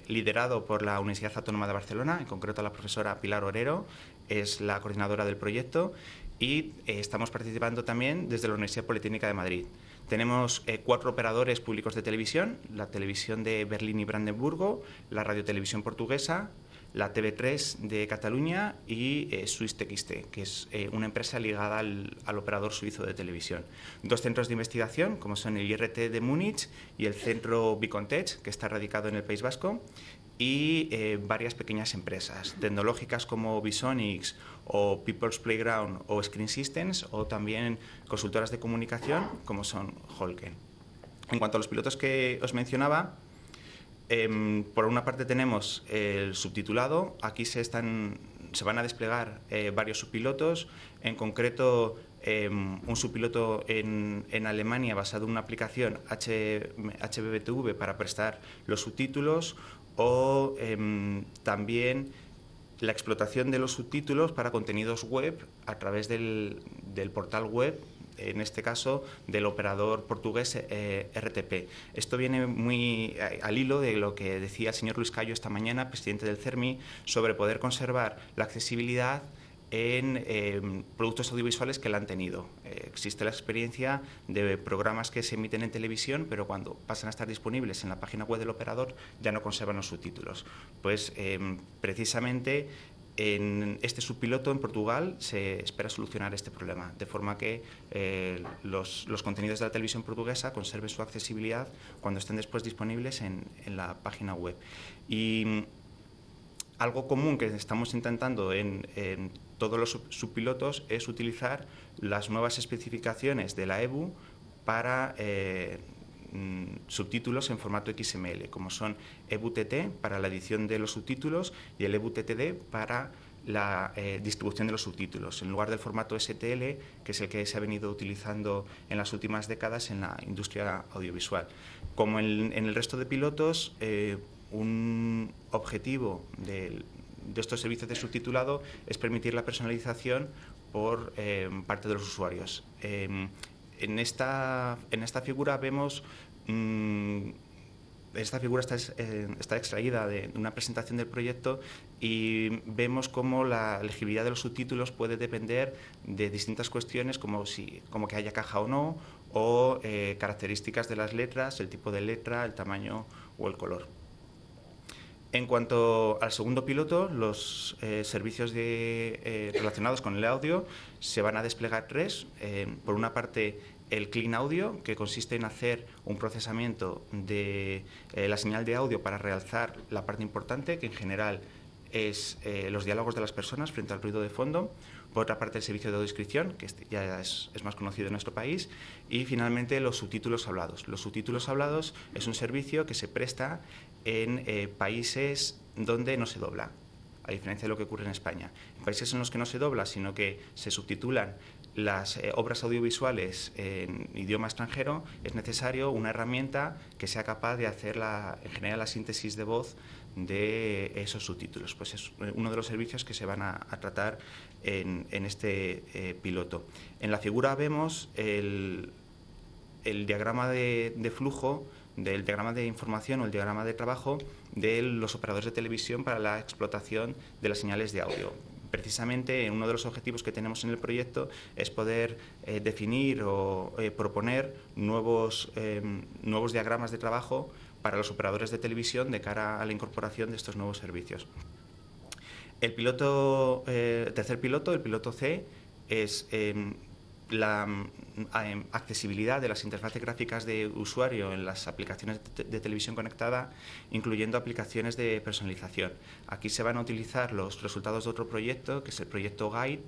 liderado por la Universidad Autónoma de Barcelona, en concreto la profesora Pilar Orero es la coordinadora del proyecto, y estamos participando también desde la Universidad Politécnica de Madrid. Tenemos 4 operadores públicos de televisión: la televisión de Berlín y Brandeburgo, la radiotelevisión portuguesa, la TV3 de Cataluña y Swiss TXT, que es una empresa ligada al operador suizo de televisión. 2 centros de investigación, como son el IRT de Múnich y el centro Bicontech, que está radicado en el País Vasco, y varias pequeñas empresas tecnológicas como Visonics o People's Playground o Screen Systems, o también consultoras de comunicación como son Holken. En cuanto a los pilotos que os mencionaba, por una parte tenemos el subtitulado. Aquí se van a desplegar varios subpilotos, en concreto un subpiloto en Alemania basado en una aplicación HBBTV para prestar los subtítulos, o también la explotación de los subtítulos para contenidos web a través del portal web, en este caso del operador portugués RTP. Esto viene muy al hilo de lo que decía el señor Luis Cayo esta mañana, presidente del CERMI, sobre poder conservar la accesibilidad en productos audiovisuales que la han tenido. Existe la experiencia de programas que se emiten en televisión, pero cuando pasan a estar disponibles en la página web del operador ya no conservan los subtítulos. Pues precisamente en este subpiloto en Portugal se espera solucionar este problema, de forma que los contenidos de la televisión portuguesa conserven su accesibilidad cuando estén después disponibles en la página web. Y algo común que estamos intentando en todos los subpilotos es utilizar las nuevas especificaciones de la EBU para subtítulos en formato XML, como son EBU-TT para la edición de los subtítulos y el EBU-TTD para la distribución de los subtítulos, en lugar del formato STL, que es el que se ha venido utilizando en las últimas décadas en la industria audiovisual. Como en el resto de pilotos, un objetivo de estos servicios de subtitulado es permitir la personalización por parte de los usuarios. En esta figura vemos esta figura está extraída de una presentación del proyecto y vemos cómo la legibilidad de los subtítulos puede depender de distintas cuestiones como que haya caja o no, o características de las letras, el tipo de letra, el tamaño o el color. En cuanto al segundo piloto, los servicios relacionados con el audio se van a desplegar 3. Por una parte, el Clean Audio, que consiste en hacer un procesamiento de la señal de audio para realzar la parte importante, que en general es los diálogos de las personas frente al ruido de fondo. Por otra parte, el servicio de audiodescripción, que ya es más conocido en nuestro país. Y finalmente, los subtítulos hablados. Los subtítulos hablados es un servicio que se presta en países donde no se dobla, a diferencia de lo que ocurre en España. En países en los que no se dobla, sino que se subtitulan las obras audiovisuales en idioma extranjero, es necesario una herramienta que sea capaz de hacer en general la síntesis de voz de esos subtítulos. Pues es uno de los servicios que se van a tratar en este piloto. En la figura vemos el diagrama de flujo, del diagrama de información o el diagrama de trabajo de los operadores de televisión para la explotación de las señales de audio. Precisamente uno de los objetivos que tenemos en el proyecto es poder definir o proponer nuevos diagramas de trabajo para los operadores de televisión de cara a la incorporación de estos nuevos servicios. El tercer piloto, el piloto C, es la accesibilidad de las interfaces gráficas de usuario en las aplicaciones de televisión conectada, incluyendo aplicaciones de personalización. Aquí se van a utilizar los resultados de otro proyecto, que es el proyecto Guide,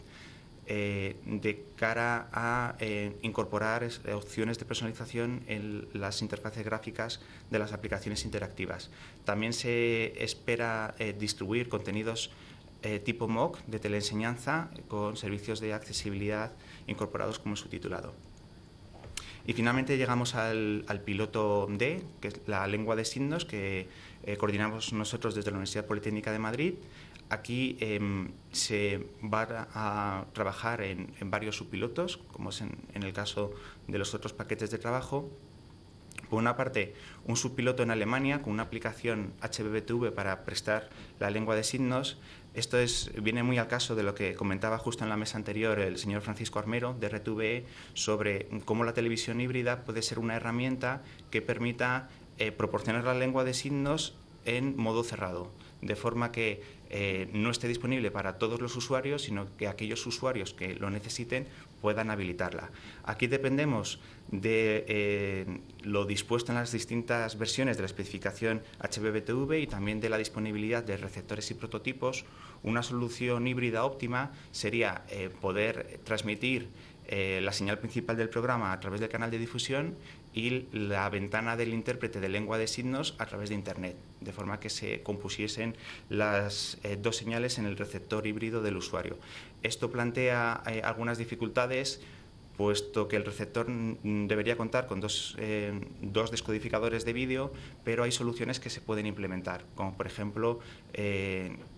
de cara a incorporar opciones de personalización en las interfaces gráficas de las aplicaciones interactivas. También se espera distribuir contenidos tipo MOOC de teleenseñanza con servicios de accesibilidad incorporados como subtitulado. Y finalmente llegamos al piloto D, que es la lengua de signos, que coordinamos nosotros desde la Universidad Politécnica de Madrid. Aquí se va a trabajar en varios subpilotos, como es en el caso de los otros paquetes de trabajo. Por una parte, un subpiloto en Alemania con una aplicación HBBTV para prestar la lengua de signos. Esto viene muy al caso de lo que comentaba justo en la mesa anterior el señor Francisco Armero, de RTVE, sobre cómo la televisión híbrida puede ser una herramienta que permita proporcionar la lengua de signos en modo cerrado, de forma que no esté disponible para todos los usuarios, sino que aquellos usuarios que lo necesiten puedan habilitarla. Aquí dependemos de lo dispuesto en las distintas versiones de la especificación HBBTV y también de la disponibilidad de receptores y prototipos. Una solución híbrida óptima sería poder transmitir la señal principal del programa a través del canal de difusión y la ventana del intérprete de lengua de signos a través de Internet, de forma que se compusiesen las dos señales en el receptor híbrido del usuario. Esto plantea algunas dificultades, puesto que el receptor debería contar con dos descodificadores de vídeo, pero hay soluciones que se pueden implementar, como por ejemplo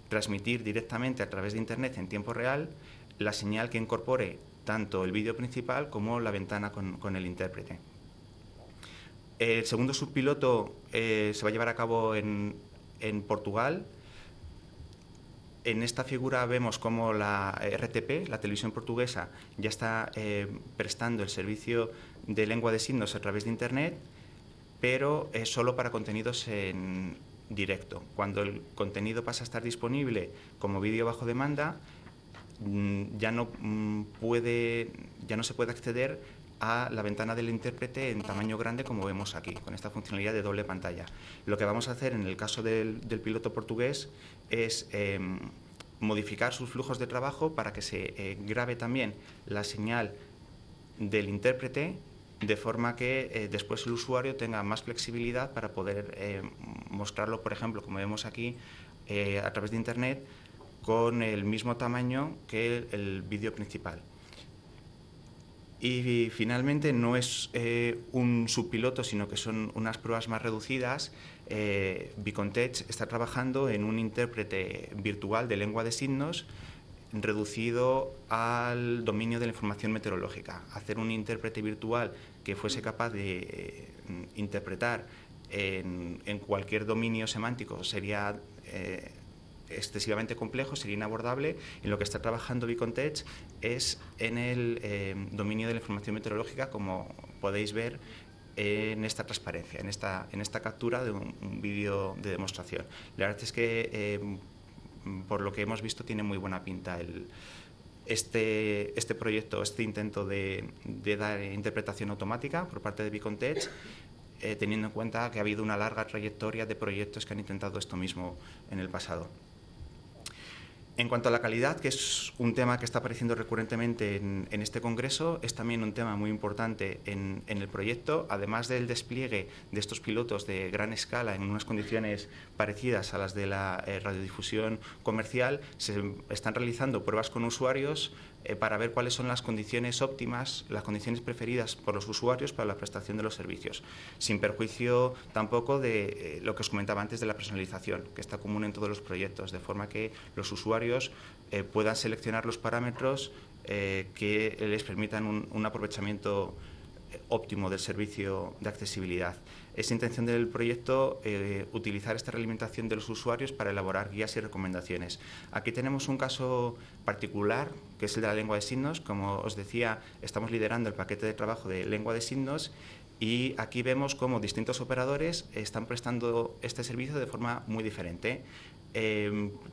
transmitir directamente a través de Internet en tiempo real la señal que incorpore tanto el vídeo principal como la ventana con el intérprete. El segundo subpiloto se va a llevar a cabo en Portugal. En esta figura vemos cómo la RTP, la televisión portuguesa, ya está prestando el servicio de lengua de signos a través de Internet, pero solo para contenidos en directo. Cuando el contenido pasa a estar disponible como vídeo bajo demanda, ya no se puede acceder a la ventana del intérprete en tamaño grande, como vemos aquí, con esta funcionalidad de doble pantalla. Lo que vamos a hacer en el caso del piloto portugués es modificar sus flujos de trabajo para que se grabe también la señal del intérprete, de forma que después el usuario tenga más flexibilidad para poder mostrarlo, por ejemplo, como vemos aquí, a través de Internet, con el mismo tamaño que el vídeo principal. Y finalmente no es un subpiloto, sino que son unas pruebas más reducidas. Bicontech está trabajando en un intérprete virtual de lengua de signos reducido al dominio de la información meteorológica. Hacer un intérprete virtual que fuese capaz de interpretar en cualquier dominio semántico sería excesivamente complejo, sería inabordable. En lo que está trabajando Bicontech es en el dominio de la información meteorológica, como podéis ver en esta transparencia, en esta captura de un vídeo de demostración. La verdad es que, por lo que hemos visto, tiene muy buena pinta este proyecto, este intento de dar interpretación automática por parte de Bicontech, teniendo en cuenta que ha habido una larga trayectoria de proyectos que han intentado esto mismo en el pasado. En cuanto a la calidad, que es un tema que está apareciendo recurrentemente en este congreso, es también un tema muy importante en el proyecto. Además del despliegue de estos pilotos de gran escala en unas condiciones parecidas a las de la radiodifusión comercial, se están realizando pruebas con usuarios para ver cuáles son las condiciones óptimas, las condiciones preferidas por los usuarios para la prestación de los servicios, sin perjuicio tampoco de lo que os comentaba antes de la personalización, que está común en todos los proyectos, de forma que los usuarios puedan seleccionar los parámetros que les permitan un aprovechamiento óptimo del servicio de accesibilidad. Es intención del proyecto utilizar esta realimentación de los usuarios para elaborar guías y recomendaciones. Aquí tenemos un caso particular, que es el de la lengua de signos. Como os decía, estamos liderando el paquete de trabajo de lengua de signos y aquí vemos cómo distintos operadores están prestando este servicio de forma muy diferente.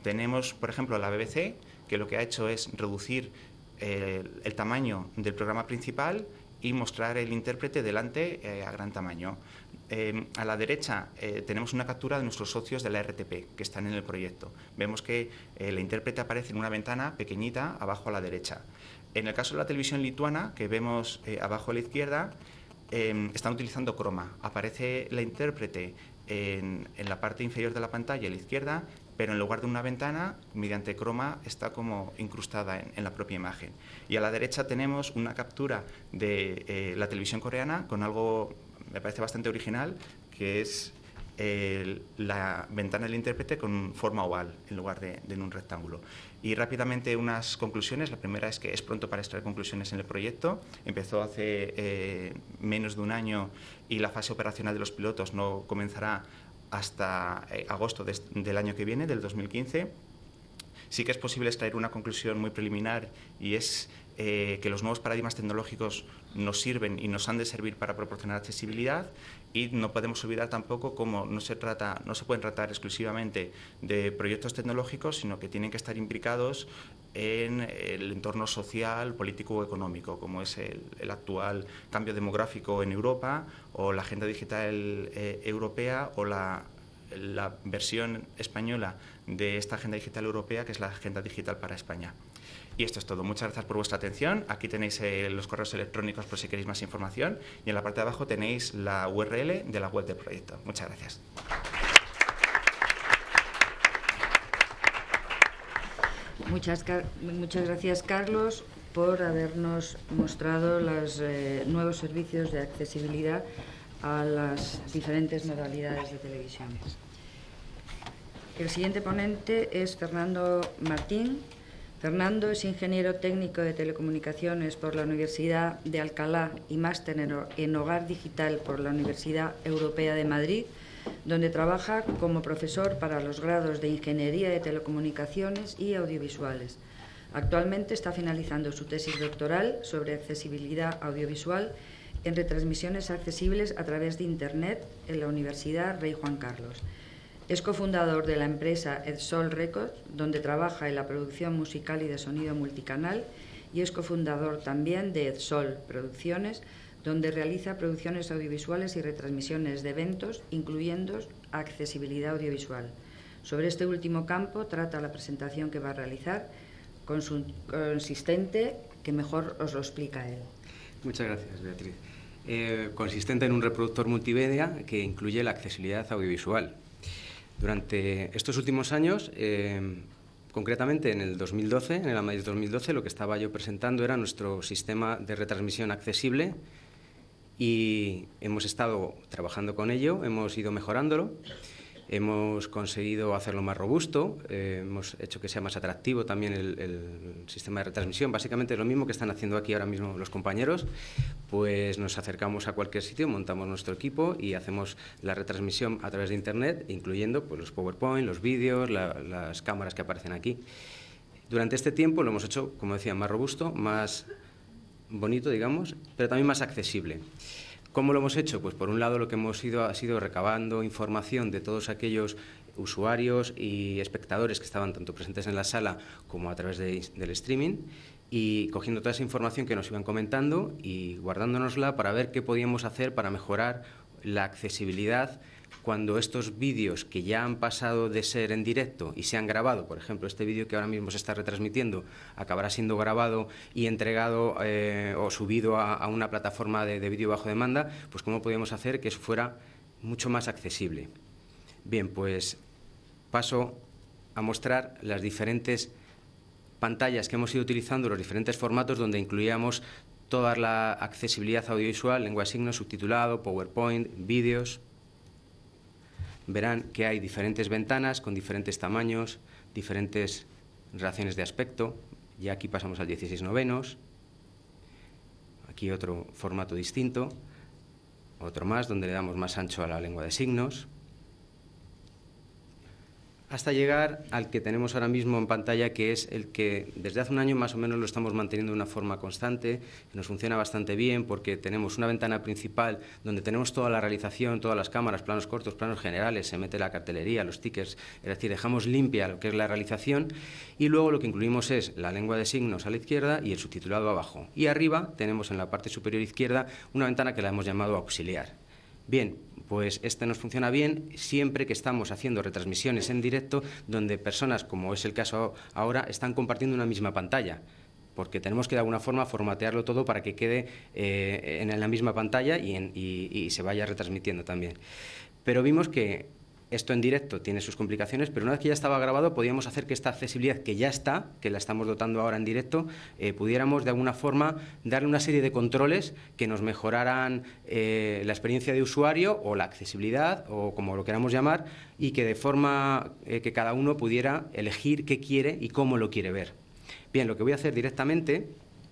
Tenemos, por ejemplo, la BBC, que lo que ha hecho es reducir el tamaño del programa principal y mostrar el intérprete delante a gran tamaño. A la derecha tenemos una captura de nuestros socios de la RTP que están en el proyecto. Vemos que el intérprete aparece en una ventana pequeñita abajo a la derecha. En el caso de la televisión lituana, que vemos abajo a la izquierda, están utilizando croma. Aparece la intérprete en la parte inferior de la pantalla a la izquierda, pero en lugar de una ventana, mediante croma, está como incrustada en la propia imagen. Y a la derecha tenemos una captura de la televisión coreana con algo, me parece bastante original, que es la ventana del intérprete con forma oval en lugar de en un rectángulo. Y rápidamente unas conclusiones. La primera es que es pronto para extraer conclusiones en el proyecto. Empezó hace menos de un año y la fase operacional de los pilotos no comenzará hasta agosto del año que viene, del 2015. Sí que es posible extraer una conclusión muy preliminar, y es que los nuevos paradigmas tecnológicos nos sirven y nos han de servir para proporcionar accesibilidad, y no podemos olvidar tampoco cómo no se pueden tratar exclusivamente de proyectos tecnológicos, sino que tienen que estar implicados en el entorno social, político o económico, como es el actual cambio demográfico en Europa, o la agenda digital europea, o la versión española de esta agenda digital europea, que es la Agenda Digital para España. Y esto es todo. Muchas gracias por vuestra atención. Aquí tenéis los correos electrónicos por si queréis más información, y en la parte de abajo tenéis la URL de la web del proyecto. Muchas gracias. Muchas gracias, Carlos, por habernos mostrado los nuevos servicios de accesibilidad a las diferentes modalidades de televisión. El siguiente ponente es Fernando Martín. Fernando es ingeniero técnico de telecomunicaciones por la Universidad de Alcalá y máster en Hogar Digital por la Universidad Europea de Madrid, donde trabaja como profesor para los grados de Ingeniería de Telecomunicaciones y Audiovisuales. Actualmente está finalizando su tesis doctoral sobre accesibilidad audiovisual en retransmisiones accesibles a través de Internet en la Universidad Rey Juan Carlos. Es cofundador de la empresa Edsol Records, donde trabaja en la producción musical y de sonido multicanal, y es cofundador también de Edsol Producciones, donde realiza producciones audiovisuales y retransmisiones de eventos, incluyendo accesibilidad audiovisual. Sobre este último campo trata la presentación que va a realizar, consistente, que mejor os lo explica él. Muchas gracias, Beatriz. Consistente en un reproductor multimedia que incluye la accesibilidad audiovisual. Durante estos últimos años, concretamente en el 2012, en el AMAIS 2012, lo que estaba yo presentando era nuestro sistema de retransmisión accesible, y hemos estado trabajando con ello, hemos ido mejorándolo. Hemos conseguido hacerlo más robusto, hemos hecho que sea más atractivo también el sistema de retransmisión. Básicamente es lo mismo que están haciendo aquí ahora mismo los compañeros, pues nos acercamos a cualquier sitio, montamos nuestro equipo y hacemos la retransmisión a través de Internet, incluyendo pues, los PowerPoint, los vídeos, las cámaras que aparecen aquí. Durante este tiempo lo hemos hecho, como decía, más robusto, más bonito, digamos, pero también más accesible. ¿Cómo lo hemos hecho? Pues por un lado lo que hemos ido ha sido recabando información de todos aquellos usuarios y espectadores que estaban tanto presentes en la sala como a través del streaming y cogiendo toda esa información que nos iban comentando y guardándonosla para ver qué podíamos hacer para mejorar la accesibilidad cuando estos vídeos que ya han pasado de ser en directo y se han grabado, por ejemplo, este vídeo que ahora mismo se está retransmitiendo, acabará siendo grabado y entregado o subido a una plataforma de vídeo bajo demanda, pues cómo podíamos hacer que eso fuera mucho más accesible. Bien, pues paso a mostrar las diferentes pantallas que hemos ido utilizando, los diferentes formatos donde incluíamos toda la accesibilidad audiovisual, lengua de signos, subtitulado, PowerPoint, vídeos. Verán que hay diferentes ventanas con diferentes tamaños, diferentes relaciones de aspecto. Y aquí pasamos al 16:9. Aquí otro formato distinto, otro más donde le damos más ancho a la lengua de signos, hasta llegar al que tenemos ahora mismo en pantalla, que es el que desde hace un año más o menos lo estamos manteniendo de una forma constante, que nos funciona bastante bien porque tenemos una ventana principal donde tenemos toda la realización, todas las cámaras, planos cortos, planos generales, se mete la cartelería, los tickers, es decir, dejamos limpia lo que es la realización y luego lo que incluimos es la lengua de signos a la izquierda y el subtitulado abajo. Y arriba tenemos en la parte superior izquierda una ventana que la hemos llamado auxiliar. Bien, pues este nos funciona bien siempre que estamos haciendo retransmisiones en directo donde personas, como es el caso ahora, están compartiendo una misma pantalla, porque tenemos que de alguna forma formatearlo todo para que quede en la misma pantalla y se vaya retransmitiendo también. Pero vimos que esto en directo tiene sus complicaciones, pero una vez que ya estaba grabado podíamos hacer que esta accesibilidad que ya está, que la estamos dotando ahora en directo, pudiéramos de alguna forma darle una serie de controles que nos mejoraran la experiencia de usuario o la accesibilidad o como lo queramos llamar y que de forma que cada uno pudiera elegir qué quiere y cómo lo quiere ver. Bien, lo que voy a hacer directamente,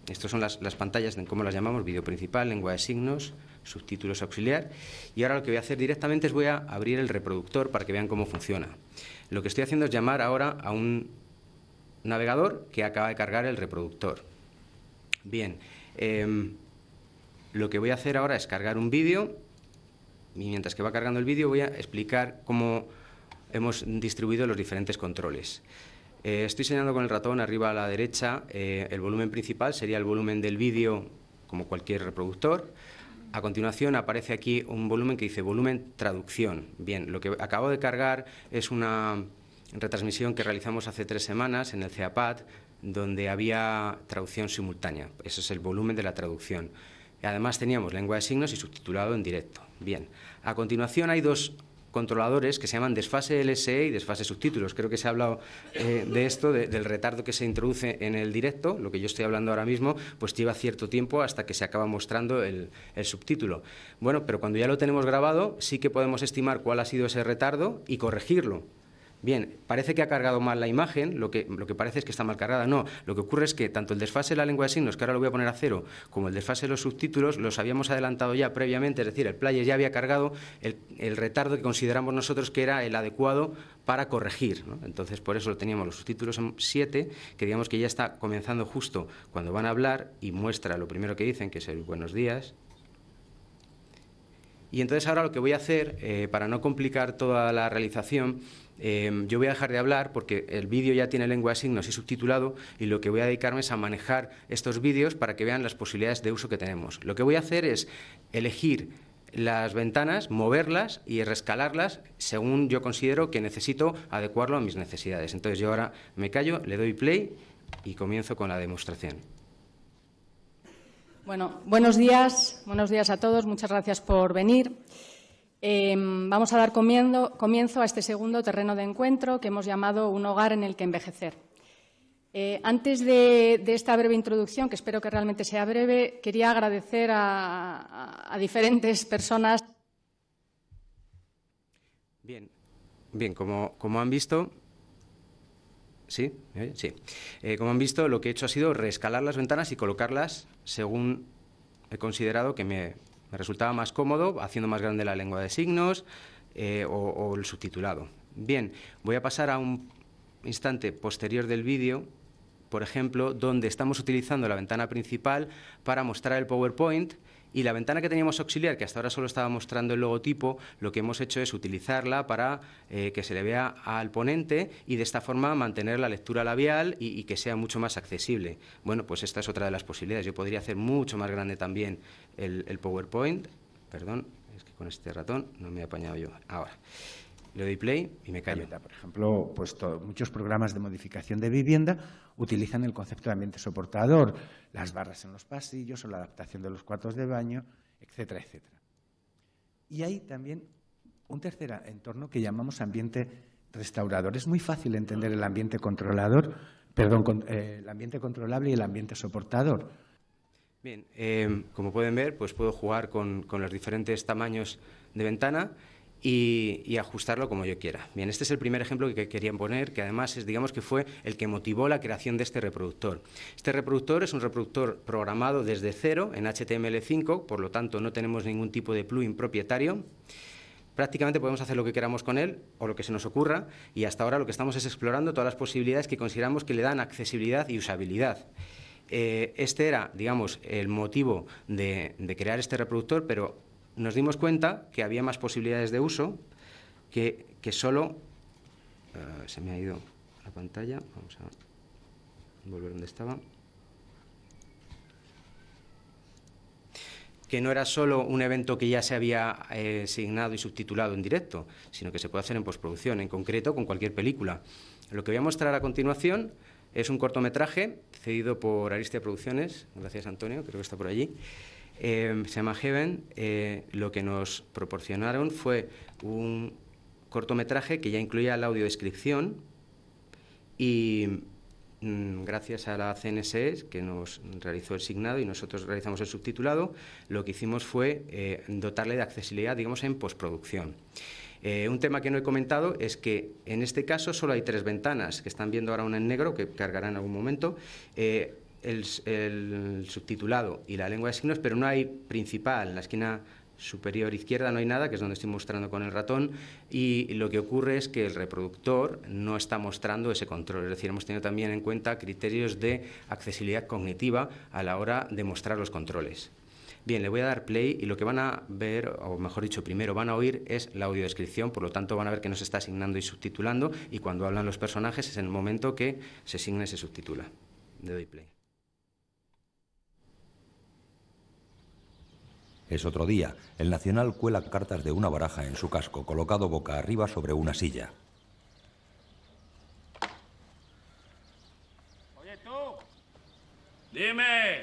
estas son las pantallas, ¿cómo las llamamos? Vídeo principal, lengua de signos, subtítulos auxiliar. Y ahora lo que voy a hacer directamente es voy a abrir el reproductor para que vean cómo funciona. Lo que estoy haciendo es llamar ahora a un navegador que acaba de cargar el reproductor. Bien, lo que voy a hacer ahora es cargar un vídeo y mientras que va cargando el vídeo voy a explicar cómo hemos distribuido los diferentes controles. Estoy señalando con el ratón arriba a la derecha el volumen principal, sería el volumen del vídeo como cualquier reproductor. A continuación aparece aquí un volumen que dice volumen traducción. Bien, lo que acabo de cargar es una retransmisión que realizamos hace 3 semanas en el CEAPAD, donde había traducción simultánea. Ese es el volumen de la traducción. Además teníamos lengua de signos y subtitulado en directo. Bien, a continuación hay 2 controladores que se llaman desfase LSE y desfase subtítulos. Creo que se ha hablado de esto, del retardo que se introduce en el directo. Lo que yo estoy hablando ahora mismo, pues lleva cierto tiempo hasta que se acaba mostrando el subtítulo. Bueno, pero cuando ya lo tenemos grabado, sí que podemos estimar cuál ha sido ese retardo y corregirlo. Bien, parece que ha cargado mal la imagen, lo que parece es que está mal cargada. No, lo que ocurre es que tanto el desfase de la lengua de signos, que ahora lo voy a poner a 0, como el desfase de los subtítulos, los habíamos adelantado ya previamente, es decir, el player ya había cargado el retardo que consideramos nosotros que era el adecuado para corregir, ¿no? Entonces, por eso lo teníamos los subtítulos en 7, que digamos que ya está comenzando justo cuando van a hablar y muestra lo primero que dicen, que es el buenos días. Y entonces ahora lo que voy a hacer, para no complicar toda la realización, yo voy a dejar de hablar porque el vídeo ya tiene lengua de signos y subtitulado y lo que voy a dedicarme es a manejar estos vídeos para que vean las posibilidades de uso que tenemos. Lo que voy a hacer es elegir las ventanas, moverlas y rescalarlas según yo considero que necesito adecuarlo a mis necesidades. Entonces yo ahora me callo, le doy play y comienzo con la demostración. Bueno, buenos días a todos, muchas gracias por venir. Vamos a dar comienzo a este segundo terreno de encuentro que hemos llamado Un hogar en el que envejecer. Antes de esta breve introducción, que espero que realmente sea breve, quería agradecer a diferentes personas. Bien, Bien, como han visto... ¿Sí? ¿Me oye? Sí. Como han visto, lo que he hecho ha sido reescalar las ventanas y colocarlas según he considerado que me resultaba más cómodo, haciendo más grande la lengua de signos o el subtitulado. Bien, voy a pasar a un instante posterior del vídeo, por ejemplo, donde estamos utilizando la ventana principal para mostrar el PowerPoint, y la ventana que teníamos auxiliar, que hasta ahora solo estaba mostrando el logotipo, lo que hemos hecho es utilizarla para que se le vea al ponente y de esta forma mantener la lectura labial y que sea mucho más accesible. Bueno, pues esta es otra de las posibilidades. Yo podría hacer mucho más grande también el PowerPoint. Perdón, es que con este ratón no me he apañado yo. Ahora, le doy play y me callo. Por ejemplo, pues muchos programas de modificación de vivienda utilizan el concepto de ambiente soportador, las barras en los pasillos o la adaptación de los cuartos de baño, etcétera, etcétera. Y hay también un tercer entorno que llamamos ambiente restaurador. Es muy fácil entender el ambiente controlador, el ambiente controlable y el ambiente soportador. Bien, como pueden ver, pues puedo jugar con los diferentes tamaños de ventana y ajustarlo como yo quiera. Bien, este es el primer ejemplo que quería poner, que además digamos que fue el que motivó la creación de este reproductor. Este reproductor es un reproductor programado desde cero en HTML5, por lo tanto no tenemos ningún tipo de plugin propietario. Prácticamente podemos hacer lo que queramos con él o lo que se nos ocurra, y hasta ahora lo que estamos es explorando todas las posibilidades que consideramos que le dan accesibilidad y usabilidad. Este era, digamos, el motivo de crear este reproductor, pero nos dimos cuenta que había más posibilidades de uso que solo... se me ha ido la pantalla. Vamos a volver donde estaba. Que no era solo un evento que ya se había asignado y subtitulado en directo, sino que se puede hacer en postproduccción, en concreto con cualquier película. Lo que voy a mostrar a continuación es un cortometraje cedido por Aristia Producciones. Gracias, Antonio, creo que está por allí. Se llama Heaven. Lo que nos proporcionaron fue un cortometraje que ya incluía la audiodescripción y gracias a la CNSE, que nos realizó el signado y nosotros realizamos el subtitulado, lo que hicimos fue dotarle de accesibilidad, digamos, en postproducción. Un tema que no he comentado es que en este caso solo hay 3 ventanas, que están viendo ahora una en negro, que cargará en algún momento, el subtitulado y la lengua de signos, pero no hay principal. En la esquina superior izquierda no hay nada, que es donde estoy mostrando con el ratón, y lo que ocurre es que el reproductor no está mostrando ese control. Es decir, hemos tenido también en cuenta criterios de accesibilidad cognitiva a la hora de mostrar los controles. Bien, le voy a dar play y lo que van a ver, o mejor dicho, primero van a oír es la audiodescripción, por lo tanto van a ver que nos está asignando y subtitulando, y cuando hablan los personajes es en el momento que se asigna y se subtitula. Le doy play. Es otro día. El Nacional cuela cartas de una baraja en su casco, colocado boca arriba sobre una silla. Oye, tú. Dime.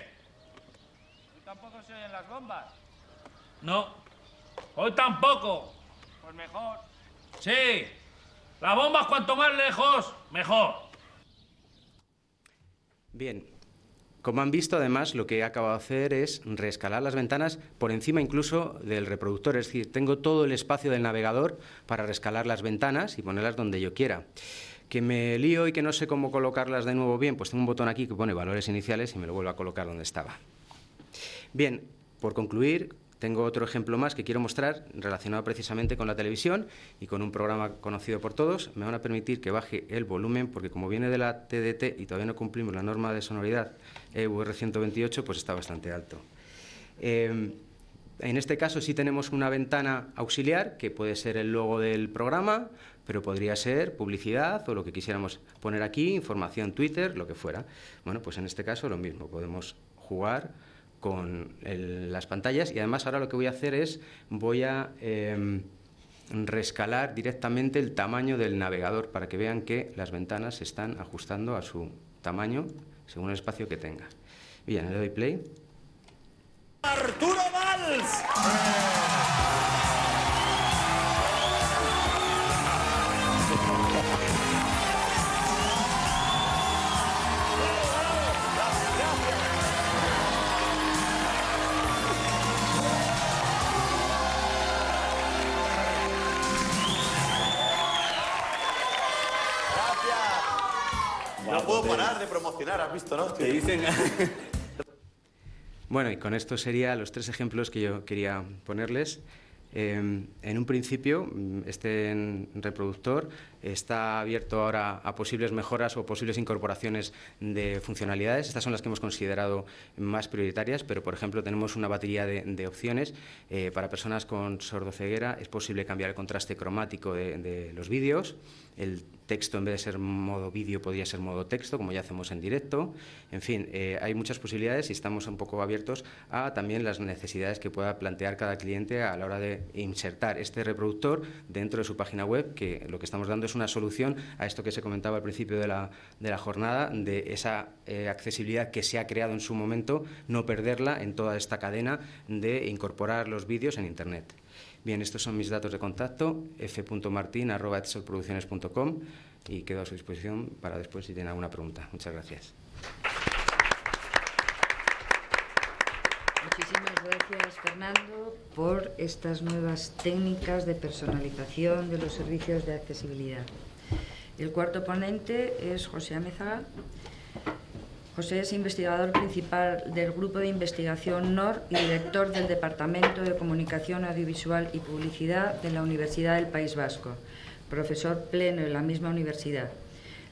¿Hoy tampoco se oyen las bombas? No. Hoy tampoco. Pues mejor. Sí. Las bombas cuanto más lejos, mejor. Bien. Como han visto, además, lo que he acabado de hacer es reescalar las ventanas por encima incluso del reproductor. Es decir, tengo todo el espacio del navegador para reescalar las ventanas y ponerlas donde yo quiera. ¿Que me lío y que no sé cómo colocarlas de nuevo bien? Pues tengo un botón aquí que pone valores iniciales y me lo vuelvo a colocar donde estaba. Bien, por concluir, tengo otro ejemplo más que quiero mostrar relacionado precisamente con la televisión y con un programa conocido por todos. Me van a permitir que baje el volumen porque como viene de la TDT y todavía no cumplimos la norma de sonoridad EUR 128, pues está bastante alto. En este caso sí tenemos una ventana auxiliar que puede ser el logo del programa, pero podría ser publicidad o lo que quisiéramos poner aquí, información Twitter, lo que fuera. Bueno, pues en este caso lo mismo, podemos jugar con las pantallas y además ahora lo que voy a hacer es voy a reescalar directamente el tamaño del navegador para que vean que las ventanas se están ajustando a su tamaño según el espacio que tenga. Bien, le doy play. ¡Arturo Valls! puedo parar de promocionar, has visto, ¿no? Te dicen... Bueno, y con esto serían los 3 ejemplos que yo quería ponerles. En un principio, este reproductor está abierto ahora a posibles mejoras o posibles incorporaciones de funcionalidades. Estas son las que hemos considerado más prioritarias, pero, por ejemplo, tenemos una batería de opciones. Para personas con sordoceguera es posible cambiar el contraste cromático de los vídeos. El texto, en vez de ser modo vídeo, podría ser modo texto, como ya hacemos en directo. En fin, hay muchas posibilidades y estamos un poco abiertos a también las necesidades que pueda plantear cada cliente a la hora de insertar este reproductor dentro de su página web, que lo que estamos dando es una solución a esto que se comentaba al principio de la jornada, de esa accesibilidad que se ha creado en su momento, no perderla en toda esta cadena de incorporar los vídeos en Internet. Bien, estos son mis datos de contacto, f.martin@etsolproducciones.com, y quedo a su disposición para después si tienen alguna pregunta. Muchas gracias. Muchísimas gracias, Fernando, por estas nuevas técnicas de personalización de los servicios de accesibilidad. El cuarto ponente es José Amézaga. José es investigador principal del Grupo de Investigación NOR y director del Departamento de Comunicación Audiovisual y Publicidad de la Universidad del País Vasco, profesor pleno en la misma universidad.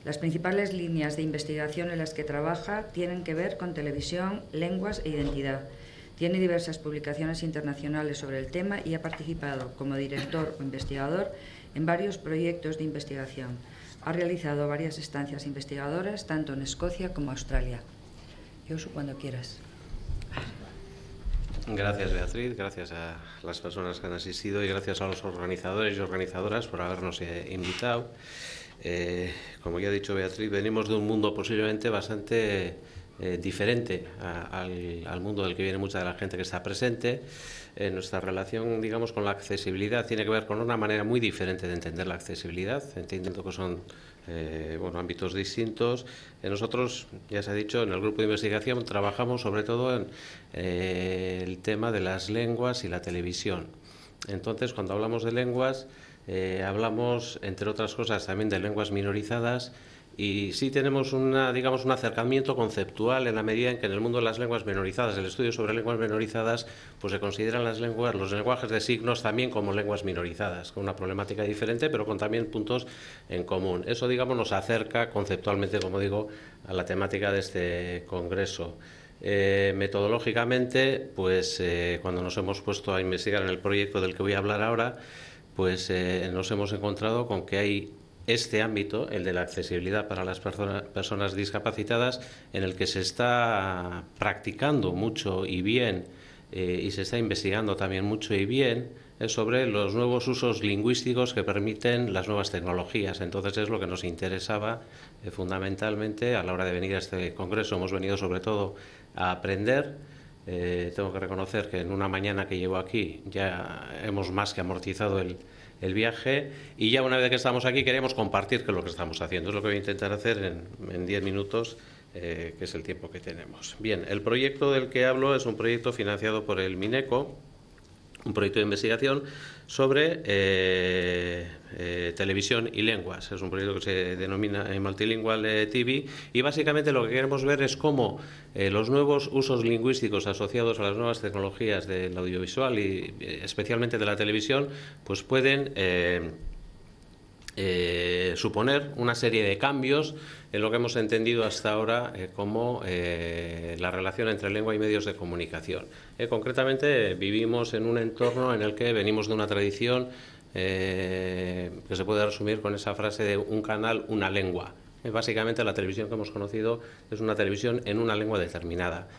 Las principales líneas de investigación en las que trabaja tienen que ver con televisión, lenguas e identidad. Tiene diversas publicaciones internacionales sobre el tema y ha participado como director o investigador en varios proyectos de investigación. Ha realizado varias estancias investigadoras, tanto en Escocia como Australia. Josu, cuando quieras. Gracias, Beatriz, gracias a las personas que han asistido y gracias a los organizadores y organizadoras por habernos invitado. Como ya ha dicho Beatriz, venimos de un mundo posiblemente bastante diferente al mundo del que viene mucha de la gente que está presente. Nuestra relación, digamos, con la accesibilidad tiene que ver con una manera muy diferente de entender la accesibilidad, entendiendo que son ámbitos distintos. Nosotros, ya se ha dicho, en el grupo de investigación trabajamos sobre todo en el tema de las lenguas y la televisión. Entonces, cuando hablamos de lenguas, hablamos, entre otras cosas, también de lenguas minorizadas. Y sí tenemos un acercamiento conceptual en la medida en que en el mundo de las lenguas minorizadas, el estudio sobre lenguas minorizadas, pues se consideran los lenguajes de signos también como lenguas minorizadas, con una problemática diferente, pero con también puntos en común. Eso, digamos, nos acerca conceptualmente, como digo, a la temática de este congreso. Metodológicamente, pues cuando nos hemos puesto a investigar en el proyecto del que voy a hablar ahora, pues nos hemos encontrado con que hay este ámbito, el de la accesibilidad para las personas discapacitadas, en el que se está practicando mucho y bien y se está investigando también mucho y bien sobre los nuevos usos lingüísticos que permiten las nuevas tecnologías. Entonces es lo que nos interesaba fundamentalmente a la hora de venir a este congreso. Hemos venido sobre todo a aprender. Tengo que reconocer que en una mañana que llevo aquí ya hemos más que amortizado el viaje, y ya una vez que estamos aquí queremos compartir qué es lo que estamos haciendo. Es lo que voy a intentar hacer en 10 minutos, que es el tiempo que tenemos. Bien, el proyecto del que hablo es un proyecto financiado por el Mineco, un proyecto de investigación sobre televisión y lenguas. Es un proyecto que se denomina Multilingual TV, y básicamente lo que queremos ver es cómo los nuevos usos lingüísticos asociados a las nuevas tecnologías del audiovisual y especialmente de la televisión, pues pueden suponer una serie de cambios en lo que hemos entendido hasta ahora como la relación entre lengua y medios de comunicación. Concretamente, vivimos en un entorno en el que venimos de una tradición que se puede resumir con esa frase de un canal, una lengua. Básicamente, la televisión que hemos conocido es una televisión en una lengua determinada.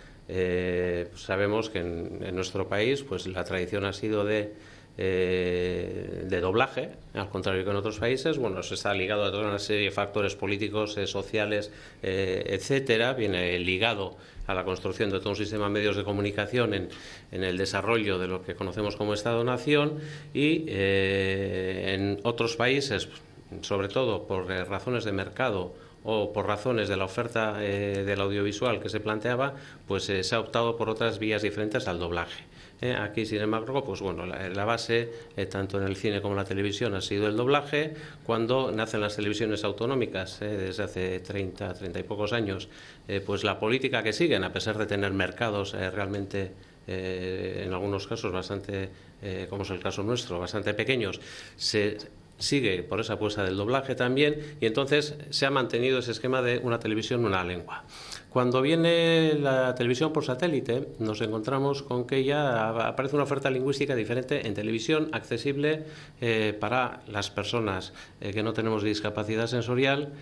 Sabemos que en nuestro país pues la tradición ha sido de doblaje, al contrario que en otros países. Bueno, se está ligado a toda una serie de factores políticos, sociales, etcétera. Viene ligado a la construcción de todo un sistema de medios de comunicación en el desarrollo de lo que conocemos como Estado-Nación, y en otros países, sobre todo por razones de mercado o por razones de la oferta del audiovisual que se planteaba, pues se ha optado por otras vías diferentes al doblaje. Aquí, sin embargo, pues bueno, la base, tanto en el cine como en la televisión, ha sido el doblaje. Cuando nacen las televisiones autonómicas, desde hace 30 y pocos años, pues la política que siguen, a pesar de tener mercados realmente, en algunos casos bastante, como es el caso nuestro, bastante pequeños, se sigue por esa apuesta del doblaje también, y entonces se ha mantenido ese esquema de una televisión, una lengua. Cuando viene la televisión por satélite, nos encontramos con que ya aparece una oferta lingüística diferente en televisión, accesible para las personas que no tenemos discapacidad sensorial,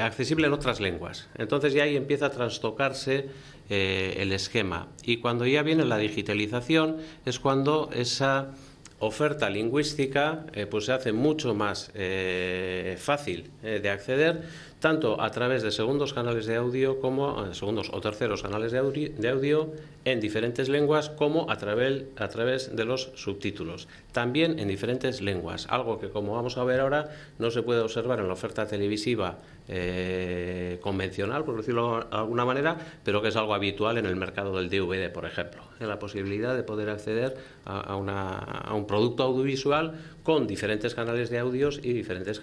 accesible en otras lenguas. Entonces ya ahí empieza a trastocarse el esquema. Y cuando ya viene la digitalización es cuando esa oferta lingüística pues se hace mucho más fácil de acceder, tanto a través de segundos canales de audio como segundos o terceros canales de audio en diferentes lenguas, como a través de los subtítulos, también en diferentes lenguas, algo que, como vamos a ver ahora, no se puede observar en la oferta televisiva convencional, por decirlo de alguna manera, pero que es algo habitual en el mercado del DVD, por ejemplo, en la posibilidad de poder acceder a un producto audiovisual con diferentes canales de audios y diferentes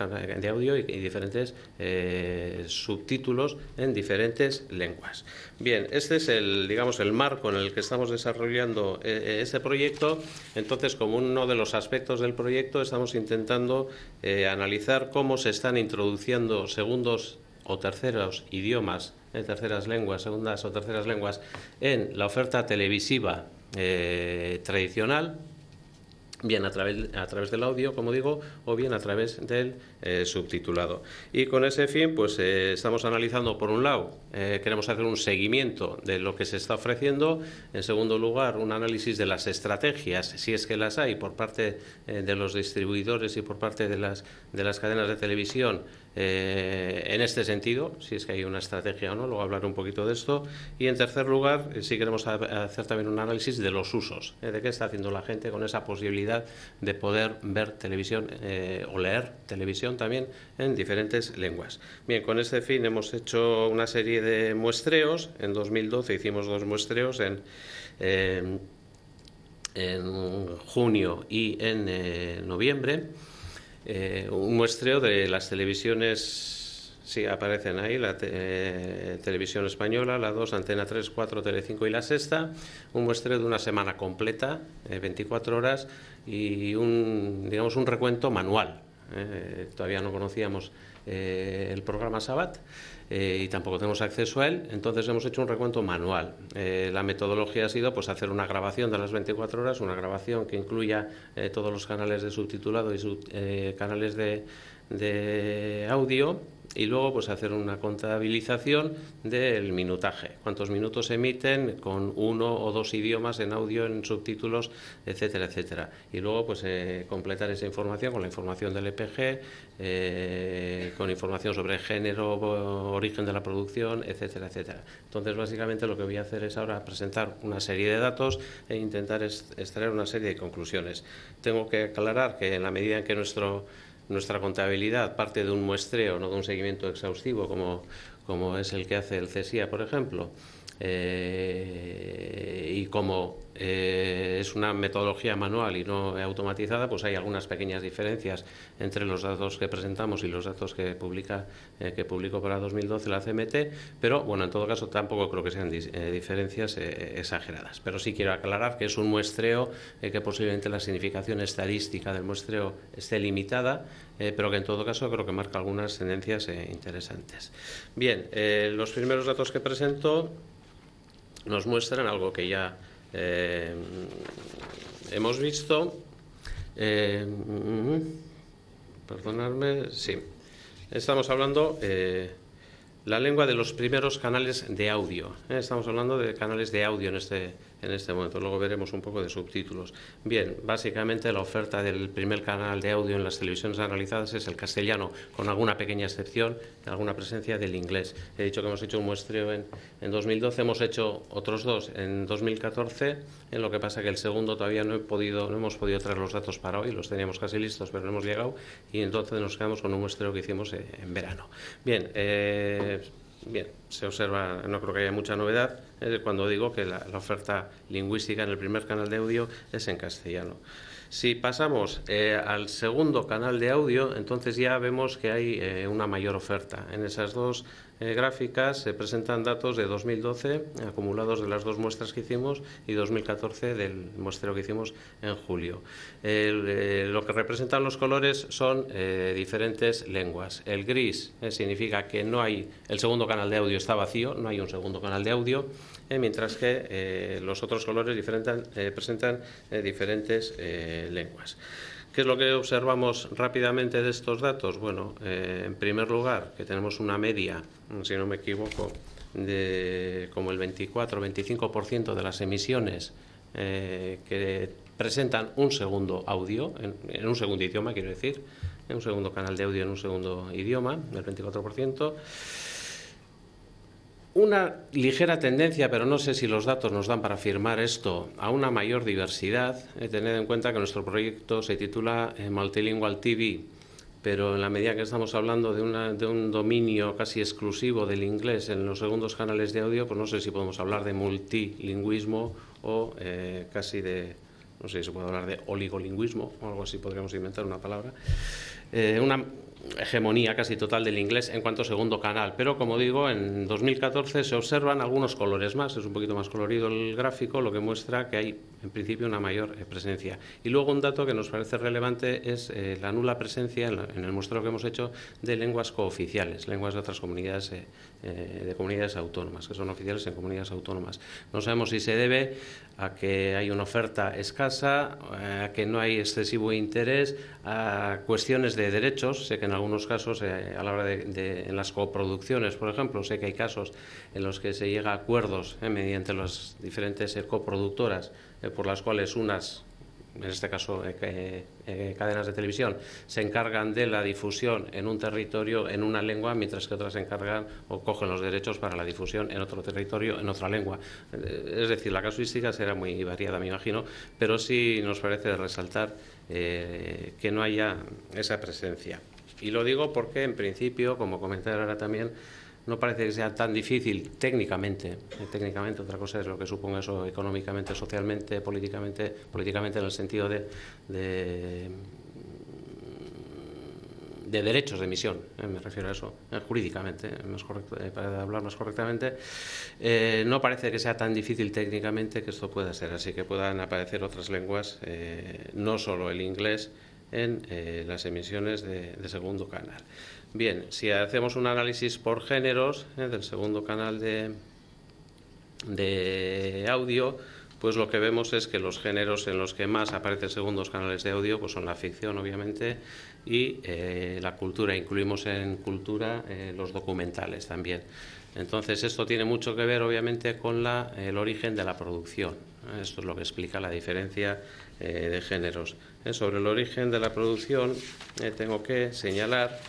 diferentes subtítulos en diferentes lenguas. Bien, este es el marco en el que estamos desarrollando este proyecto. Entonces, como uno de los aspectos del proyecto, estamos intentando analizar cómo se están introduciendo segundos o terceros idiomas, terceras lenguas, segundas o terceras lenguas, en la oferta televisiva tradicional, bien a través del audio, como digo, o bien a través del subtitulado. Y con ese fin, pues estamos analizando, por un lado, queremos hacer un seguimiento de lo que se está ofreciendo. En segundo lugar, un análisis de las estrategias, si es que las hay, por parte de los distribuidores y por parte de las cadenas de televisión, en este sentido, si es que hay una estrategia o no. Luego hablaré un poquito de esto. Y en tercer lugar, sí queremos hacer también un análisis de los usos, de qué está haciendo la gente con esa posibilidad de poder ver televisión o leer televisión también en diferentes lenguas. Bien, con este fin hemos hecho una serie de muestreos. En 2012 hicimos 2 muestreos en junio y en noviembre. Un muestreo de las televisiones, sí, aparecen ahí, la televisión española, la 2, Antena 3, 4, Telecinco y La Sexta. Un muestreo de una semana completa, 24 horas, y un recuento manual. Todavía no conocíamos el programa Sabat y tampoco tenemos acceso a él, entonces hemos hecho un recuento manual. La metodología ha sido pues hacer una grabación de las 24 horas, una grabación que incluya todos los canales de subtitulado y canales de audio, y luego pues hacer una contabilización del minutaje, cuántos minutos se emiten con 1 o 2 idiomas en audio, en subtítulos, etcétera, etcétera. Y luego pues completar esa información con la información del EPG, con información sobre género, origen de la producción, etcétera, etcétera. Entonces, básicamente lo que voy a hacer es ahora presentar una serie de datos e intentar extraer una serie de conclusiones. Tengo que aclarar que en la medida en que nuestra contabilidad parte de un muestreo, no de un seguimiento exhaustivo como es el que hace el CSIA, por ejemplo, y como es una metodología manual y no automatizada, pues hay algunas pequeñas diferencias entre los datos que presentamos y los datos que publicó para 2012 la CMT, pero bueno, en todo caso tampoco creo que sean diferencias exageradas. Pero sí quiero aclarar que es un muestreo que posiblemente la significación estadística del muestreo esté limitada, pero que en todo caso creo que marca algunas tendencias interesantes. Bien, los primeros datos que presento nos muestran algo que ya hemos visto. Perdonadme, sí. Estamos hablando la lengua de los primeros canales de audio. Estamos hablando de canales de audio en en este momento. Luego veremos un poco de subtítulos. Bien, básicamente la oferta del primer canal de audio en las televisiones analizadas es el castellano, con alguna pequeña excepción, alguna presencia del inglés. He dicho que hemos hecho un muestreo en 2012, hemos hecho otros dos en 2014, en lo que pasa que el segundo todavía no hemos podido traer los datos para hoy, los teníamos casi listos, pero no hemos llegado, y entonces nos quedamos con un muestreo que hicimos en verano. Bien, se observa, no creo que haya mucha novedad cuando digo que la oferta lingüística en el primer canal de audio es en castellano. Si pasamos al segundo canal de audio, entonces ya vemos que hay una mayor oferta. En esas dos gráficas se presentan datos de 2012, acumulados de las dos muestras que hicimos, y 2014 del muestreo que hicimos en julio. Lo que representan los colores son diferentes lenguas. El gris significa que no hay, el segundo canal de audio está vacío, no hay un segundo canal de audio, mientras que los otros colores presentan diferentes lenguas. ¿Qué es lo que observamos rápidamente de estos datos? Bueno, en primer lugar, que tenemos una media, si no me equivoco, de como el 24-25% de las emisiones que presentan un segundo audio, en un segundo idioma, quiero decir, en un segundo canal de audio en un segundo idioma, el 24%. Una ligera tendencia, pero no sé si los datos nos dan para afirmar esto, a una mayor diversidad. Tened en cuenta que nuestro proyecto se titula Multilingual TV, pero en la medida que estamos hablando de un dominio casi exclusivo del inglés en los segundos canales de audio, pues no sé si podemos hablar de multilingüismo o casi de, no sé si se puede hablar de oligolingüismo o algo así, podríamos inventar una palabra. Una hegemonía casi total del inglés en cuanto a segundo canal, pero como digo, en 2014 se observan algunos colores más, es un poquito más colorido el gráfico, lo que muestra que hay en principio una mayor presencia. Y luego un dato que nos parece relevante es la nula presencia en el muestreo que hemos hecho de lenguas cooficiales, lenguas de otras comunidades, de comunidades autónomas, que son oficiales en comunidades autónomas. No sabemos si se debe a que hay una oferta escasa, a que no hay excesivo interés, a cuestiones de derechos. Sé que en algunos casos, a la hora en las coproducciones, por ejemplo, sé que hay casos en los que se llega a acuerdos mediante las diferentes coproductoras por las cuales unas, en este caso cadenas de televisión, se encargan de la difusión en un territorio, en una lengua, mientras que otras se encargan o cogen los derechos para la difusión en otro territorio, en otra lengua. Es decir, la casuística será muy variada, me imagino, pero sí nos parece resaltar que no haya esa presencia. Y lo digo porque, en principio, como comenté ahora también, no parece que sea tan difícil técnicamente, otra cosa es lo que suponga eso económicamente, socialmente, políticamente en el sentido de derechos de emisión, me refiero a eso, jurídicamente, más correcto, para hablar más correctamente, no parece que sea tan difícil técnicamente que esto pueda ser así, que puedan aparecer otras lenguas, no solo el inglés, en las emisiones de segundo canal. Bien, si hacemos un análisis por géneros del segundo canal de audio, pues lo que vemos es que los géneros en los que más aparecen segundos canales de audio pues son la ficción, obviamente, y la cultura. Incluimos en cultura los documentales también. Entonces, esto tiene mucho que ver, obviamente, con el origen de la producción. Esto es lo que explica la diferencia de géneros. Sobre el origen de la producción, tengo que señalar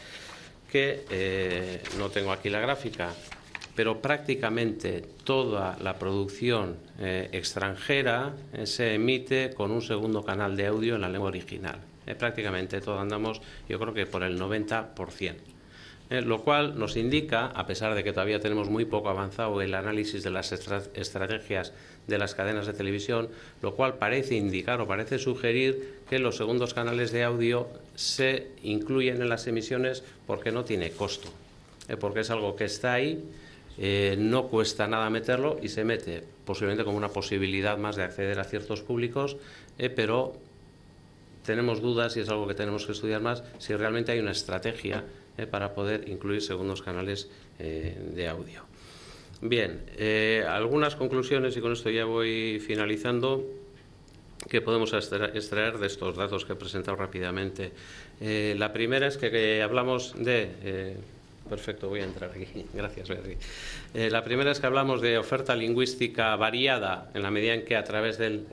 que, no tengo aquí la gráfica, pero prácticamente toda la producción extranjera se emite con un segundo canal de audio en la lengua original. Prácticamente todo, andamos, yo creo que por el 90%. Lo cual nos indica, a pesar de que todavía tenemos muy poco avanzado el análisis de las estrategias de las cadenas de televisión, lo cual parece indicar o parece sugerir que los segundos canales de audio se incluyen en las emisiones porque no tiene costo, porque es algo que está ahí, no cuesta nada meterlo y se mete posiblemente como una posibilidad más de acceder a ciertos públicos, pero tenemos dudas y es algo que tenemos que estudiar más si realmente hay una estrategia para poder incluir segundos canales de audio. Bien, algunas conclusiones, y con esto ya voy finalizando, que podemos extraer de estos datos que he presentado rápidamente. La primera es que hablamos de Perfecto, voy a entrar aquí. Gracias, Beatriz. La primera es que hablamos de oferta lingüística variada, en la medida en que a través del...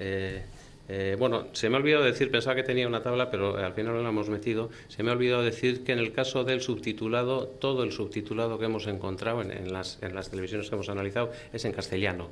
bueno, se me ha olvidado decir, pensaba que tenía una tabla, pero al final no la hemos metido. Se me ha olvidado decir que en el caso del subtitulado, todo el subtitulado que hemos encontrado en las televisiones que hemos analizado es en castellano,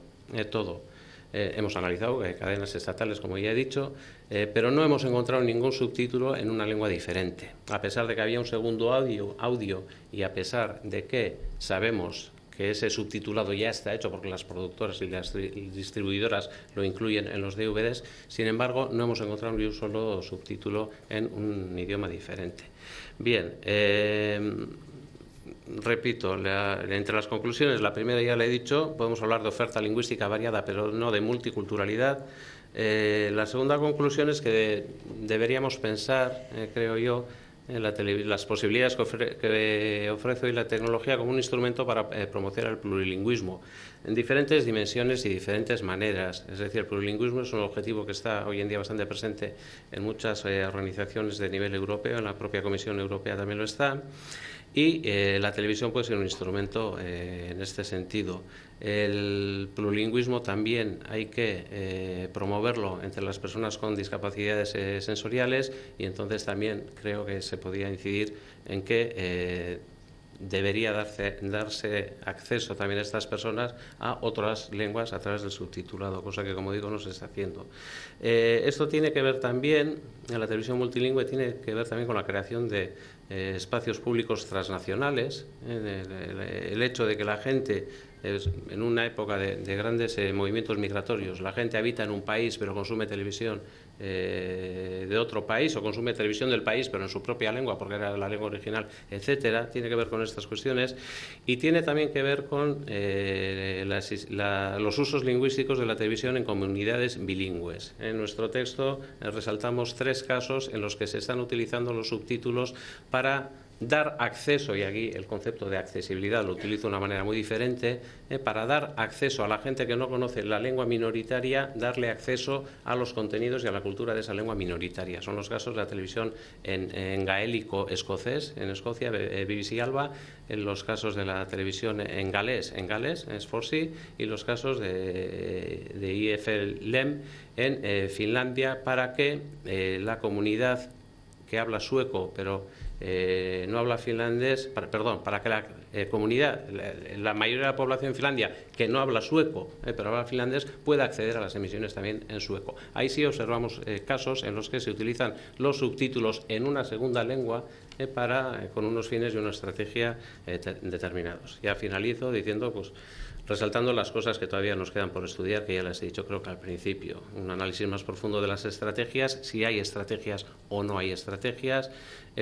todo. Hemos analizado cadenas estatales, como ya he dicho, pero no hemos encontrado ningún subtítulo en una lengua diferente. A pesar de que había un segundo audio y a pesar de que sabemos que ese subtitulado ya está hecho porque las productoras y las distribuidoras lo incluyen en los DVDs, sin embargo, no hemos encontrado ni un solo subtítulo en un idioma diferente. Bien, repito, entre las conclusiones, la primera ya le he dicho, podemos hablar de oferta lingüística variada, pero no de multiculturalidad. La segunda conclusión es que deberíamos pensar, creo yo, en las posibilidades que ofrece hoy la tecnología como un instrumento para promocionar el plurilingüismo en diferentes dimensiones y diferentes maneras. Es decir, el plurilingüismo es un objetivo que está hoy en día bastante presente en muchas organizaciones de nivel europeo, en la propia Comisión Europea también lo está. Y la televisión puede ser un instrumento en este sentido. El plurilingüismo también hay que promoverlo entre las personas con discapacidades sensoriales y entonces también creo que se podría incidir en que debería darse acceso también a estas personas a otras lenguas a través del subtitulado, cosa que, como digo, no se está haciendo. Esto tiene que ver también, en la televisión multilingüe, tiene que ver también con la creación de espacios públicos transnacionales, el hecho de que la gente, en una época de grandes movimientos migratorios, la gente habita en un país pero consume televisión de otro país o consume televisión del país pero en su propia lengua porque era la lengua original, etcétera, tiene que ver con estas cuestiones y tiene también que ver con los usos lingüísticos de la televisión en comunidades bilingües. En nuestro texto resaltamos 3 casos en los que se están utilizando los subtítulos para dar acceso, y aquí el concepto de accesibilidad lo utilizo de una manera muy diferente, para dar acceso a la gente que no conoce la lengua minoritaria, darle acceso a los contenidos y a la cultura de esa lengua minoritaria. Son los casos de la televisión en gaélico escocés, en Escocia, BBC Alba, en los casos de la televisión en galés, S4C, y los casos de IFLM en Finlandia, para que la comunidad que habla sueco, pero no habla finlandés, para que la comunidad, la mayoría de la población en Finlandia que no habla sueco, pero habla finlandés, pueda acceder a las emisiones también en sueco. Ahí sí observamos casos en los que se utilizan los subtítulos en una segunda lengua con unos fines y una estrategia determinados. Ya finalizo diciendo, pues, resaltando las cosas que todavía nos quedan por estudiar, que ya les he dicho creo que al principio. Un análisis más profundo de las estrategias, si hay estrategias o no hay estrategias,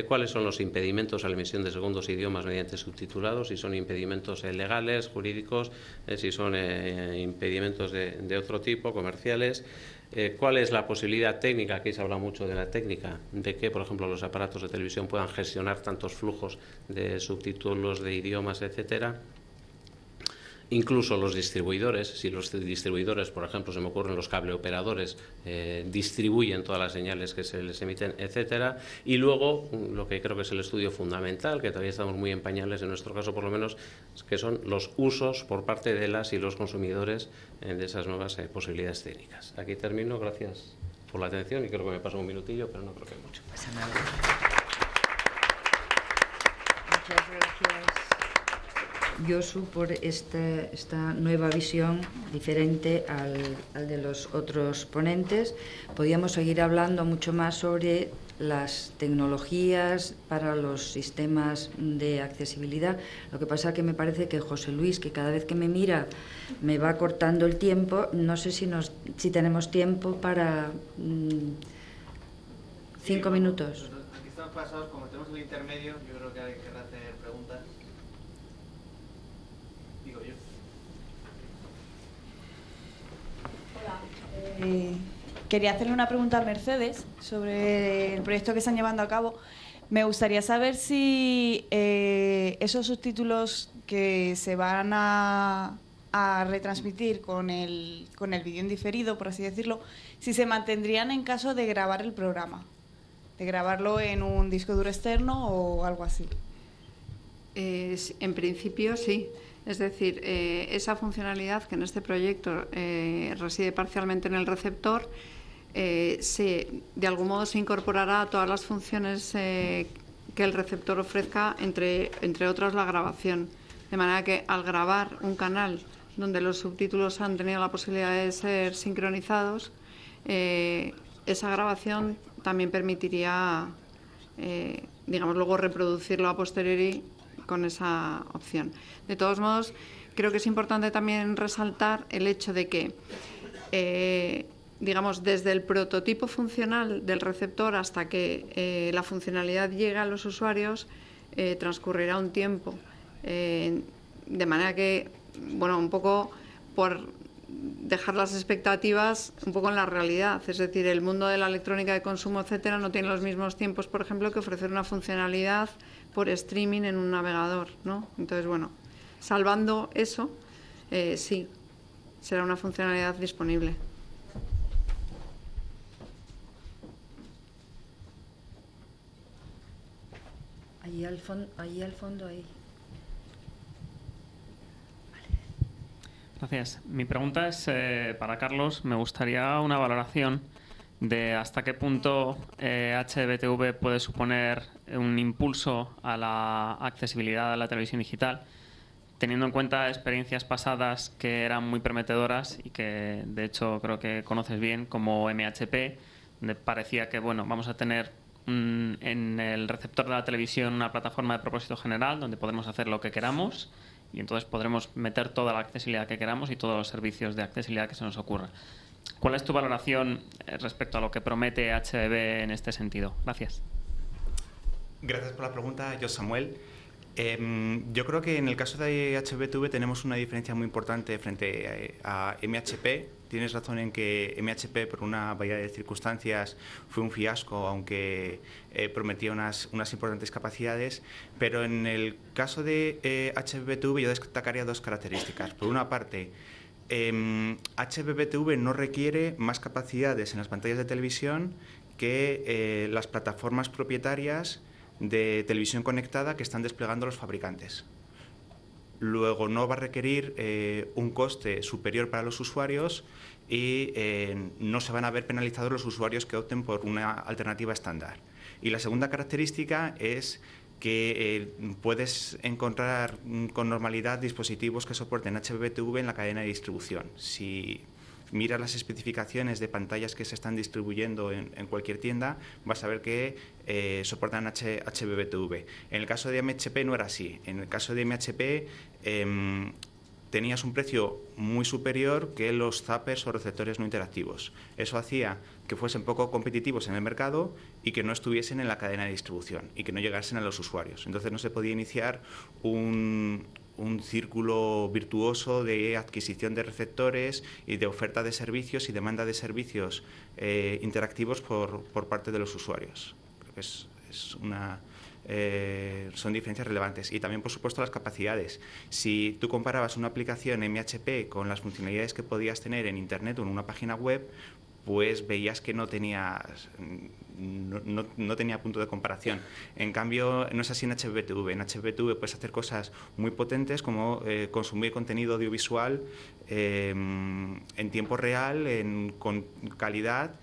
cuáles son los impedimentos a la emisión de segundos idiomas mediante subtitulados, si son impedimentos legales, jurídicos, si son impedimentos de otro tipo, comerciales. ¿Cuál es la posibilidad técnica? Aquí se habla mucho de la técnica, de que, por ejemplo, los aparatos de televisión puedan gestionar tantos flujos de subtítulos, de idiomas, etcétera. Incluso los distribuidores, si los distribuidores, por ejemplo, se me ocurren los cableoperadores, distribuyen todas las señales que se les emiten, etcétera. Y luego, lo que creo que es el estudio fundamental, que todavía estamos muy en pañales, en nuestro caso por lo menos, que son los usos por parte de las y los consumidores de esas nuevas posibilidades técnicas. Aquí termino, gracias por la atención y creo que me paso un minutillo, pero no creo que mucho. Muchas gracias, Josu, por esta nueva visión diferente al de los otros ponentes. Podríamos seguir hablando mucho más sobre las tecnologías para los sistemas de accesibilidad. Lo que pasa que me parece que José Luis, que cada vez que me mira me va cortando el tiempo, no sé si tenemos tiempo para 5 minutos. Aquí estamos pasados, como tenemos el intermedio, yo creo que hay que hacer preguntas. Digo yo. Hola. Quería hacerle una pregunta a Mercedes sobre el proyecto que están llevando a cabo. Me gustaría saber si esos subtítulos que se van a retransmitir con el vídeo en diferido, por así decirlo, si se mantendrían en caso de grabar el programa, de grabarlo en un disco duro externo o algo así. En principio sí. Es decir, esa funcionalidad que en este proyecto reside parcialmente en el receptor, de algún modo se incorporará a todas las funciones que el receptor ofrezca, entre otras la grabación. De manera que al grabar un canal donde los subtítulos han tenido la posibilidad de ser sincronizados, esa grabación también permitiría, digamos, luego reproducirlo a posteriori con esa opción. De todos modos, creo que es importante también resaltar el hecho de que, digamos, desde el prototipo funcional del receptor hasta que la funcionalidad llega a los usuarios, transcurrirá un tiempo. De manera que, bueno, un poco por dejar las expectativas un poco en la realidad. Es decir, el mundo de la electrónica de consumo, etcétera, no tiene los mismos tiempos, por ejemplo, que ofrecer una funcionalidad por streaming en un navegador, ¿no? Entonces, bueno, salvando eso, sí, será una funcionalidad disponible. Allí al fondo, ahí. Gracias. Mi pregunta es para Carlos. Me gustaría una valoración de hasta qué punto HBTV puede suponer un impulso a la accesibilidad a la televisión digital, teniendo en cuenta experiencias pasadas que eran muy prometedoras y que de hecho creo que conoces bien, como MHP, donde parecía que bueno, vamos a tener en el receptor de la televisión una plataforma de propósito general donde podremos hacer lo que queramos y entonces podremos meter toda la accesibilidad que queramos y todos los servicios de accesibilidad que se nos ocurra. ¿Cuál es tu valoración respecto a lo que promete HBB en este sentido? Gracias. Gracias por la pregunta, yo Samuel. Yo creo que en el caso de HBTV tenemos una diferencia muy importante frente a MHP. Tienes razón en que MHP, por una variedad de circunstancias, fue un fiasco, aunque prometía unas importantes capacidades. Pero en el caso de HBTV yo destacaría dos características. Por una parte, HBTV no requiere más capacidades en las pantallas de televisión que las plataformas propietarias de televisión conectada que están desplegando los fabricantes. Luego no va a requerir un coste superior para los usuarios y no se van a ver penalizados los usuarios que opten por una alternativa estándar. Y la segunda característica es que puedes encontrar con normalidad dispositivos que soporten HBTV en la cadena de distribución. Si miras las especificaciones de pantallas que se están distribuyendo en cualquier tienda, vas a ver que soportan HBTV. En el caso de MHP no era así. En el caso de MHP tenías un precio muy superior que los zappers o receptores no interactivos. Eso hacía que fuesen poco competitivos en el mercado y que no estuviesen en la cadena de distribución y que no llegasen a los usuarios. Entonces no se podía iniciar un círculo virtuoso de adquisición de receptores y de oferta de servicios y demanda de servicios interactivos por parte de los usuarios. Creo que son diferencias relevantes. Y también, por supuesto, las capacidades. Si tú comparabas una aplicación MHP con las funcionalidades que podías tener en Internet o en una página web, pues veías que no tenía punto de comparación. En cambio, no es así en HBTV. En HBTV puedes hacer cosas muy potentes como consumir contenido audiovisual en tiempo real, con calidad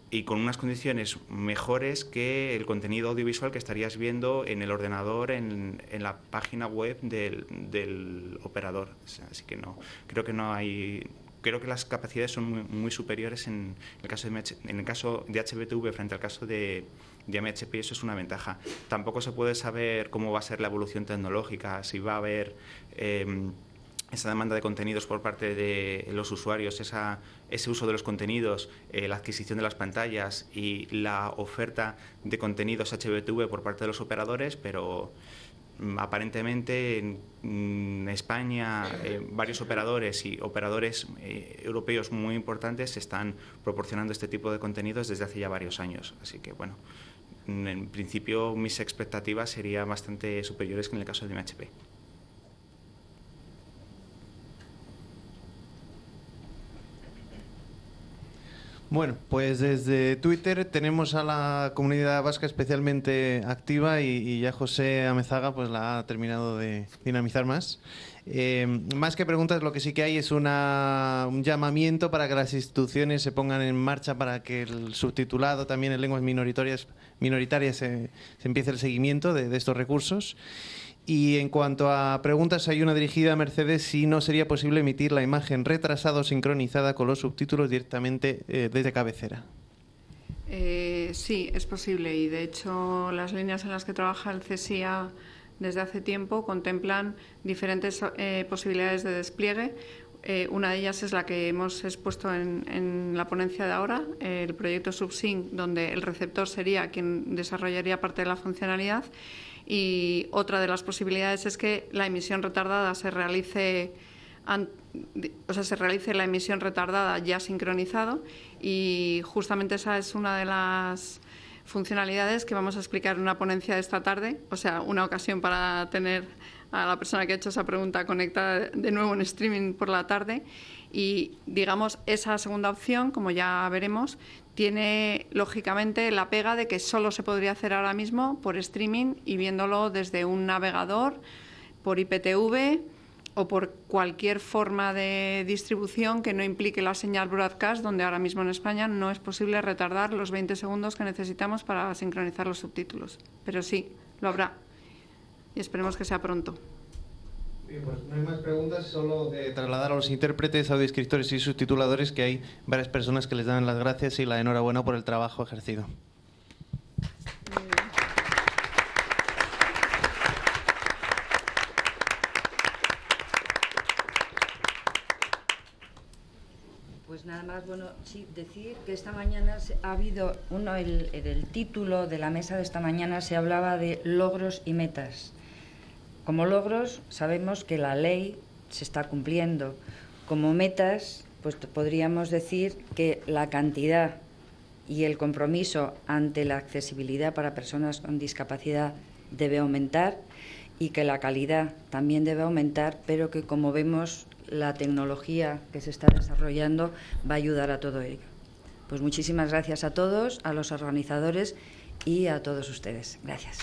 y con unas condiciones mejores que el contenido audiovisual que estarías viendo en el ordenador, en la página web del operador. Así que no, creo que no hay... Creo que las capacidades son muy superiores en el caso de HBTV frente al caso de MHP, y eso es una ventaja. Tampoco se puede saber cómo va a ser la evolución tecnológica, si va a haber esa demanda de contenidos por parte de los usuarios, ese uso de los contenidos, la adquisición de las pantallas y la oferta de contenidos HBTV por parte de los operadores, pero aparentemente en España varios operadores y operadores europeos muy importantes están proporcionando este tipo de contenidos desde hace ya varios años. Así que, bueno, en principio mis expectativas serían bastante superiores que en el caso de MHP. Bueno, pues desde Twitter tenemos a la comunidad vasca especialmente activa y ya José Amezaga pues la ha terminado de dinamizar más. Más que preguntas, lo que sí que hay es un llamamiento para que las instituciones se pongan en marcha para que el subtitulado también en lenguas minoritarias se empiece el seguimiento de estos recursos. Y en cuanto a preguntas, hay una dirigida a Mercedes, si no sería posible emitir la imagen retrasada o sincronizada con los subtítulos directamente desde cabecera. Sí, es posible, y de hecho las líneas en las que trabaja el CSIA desde hace tiempo contemplan diferentes posibilidades de despliegue. Una de ellas es la que hemos expuesto en la ponencia de ahora, el proyecto SubSync, donde el receptor sería quien desarrollaría parte de la funcionalidad. Y otra de las posibilidades es que la emisión retardada se realice la emisión retardada ya sincronizado, y justamente esa es una de las funcionalidades que vamos a explicar en una ponencia de esta tarde, o sea, una ocasión para tener a la persona que ha hecho esa pregunta conectada de nuevo en streaming por la tarde. Y, digamos, esa segunda opción, como ya veremos, tiene lógicamente la pega de que solo se podría hacer ahora mismo por streaming y viéndolo desde un navegador, por IPTV o por cualquier forma de distribución que no implique la señal broadcast, donde ahora mismo en España no es posible retardar los 20 segundos que necesitamos para sincronizar los subtítulos. Pero sí, lo habrá, y esperemos que sea pronto. Bien, pues no hay más preguntas, solo de trasladar a los intérpretes, audioscriptores y subtituladores que hay varias personas que les dan las gracias y la enhorabuena por el trabajo ejercido. Pues nada más, bueno, sí, decir que esta mañana ha habido el título de la mesa de esta mañana se hablaba de logros y metas. Como logros, sabemos que la ley se está cumpliendo. Como metas, pues podríamos decir que la cantidad y el compromiso ante la accesibilidad para personas con discapacidad debe aumentar, y que la calidad también debe aumentar, pero que, como vemos, la tecnología que se está desarrollando va a ayudar a todo ello. Pues muchísimas gracias a todos, a los organizadores y a todos ustedes. Gracias.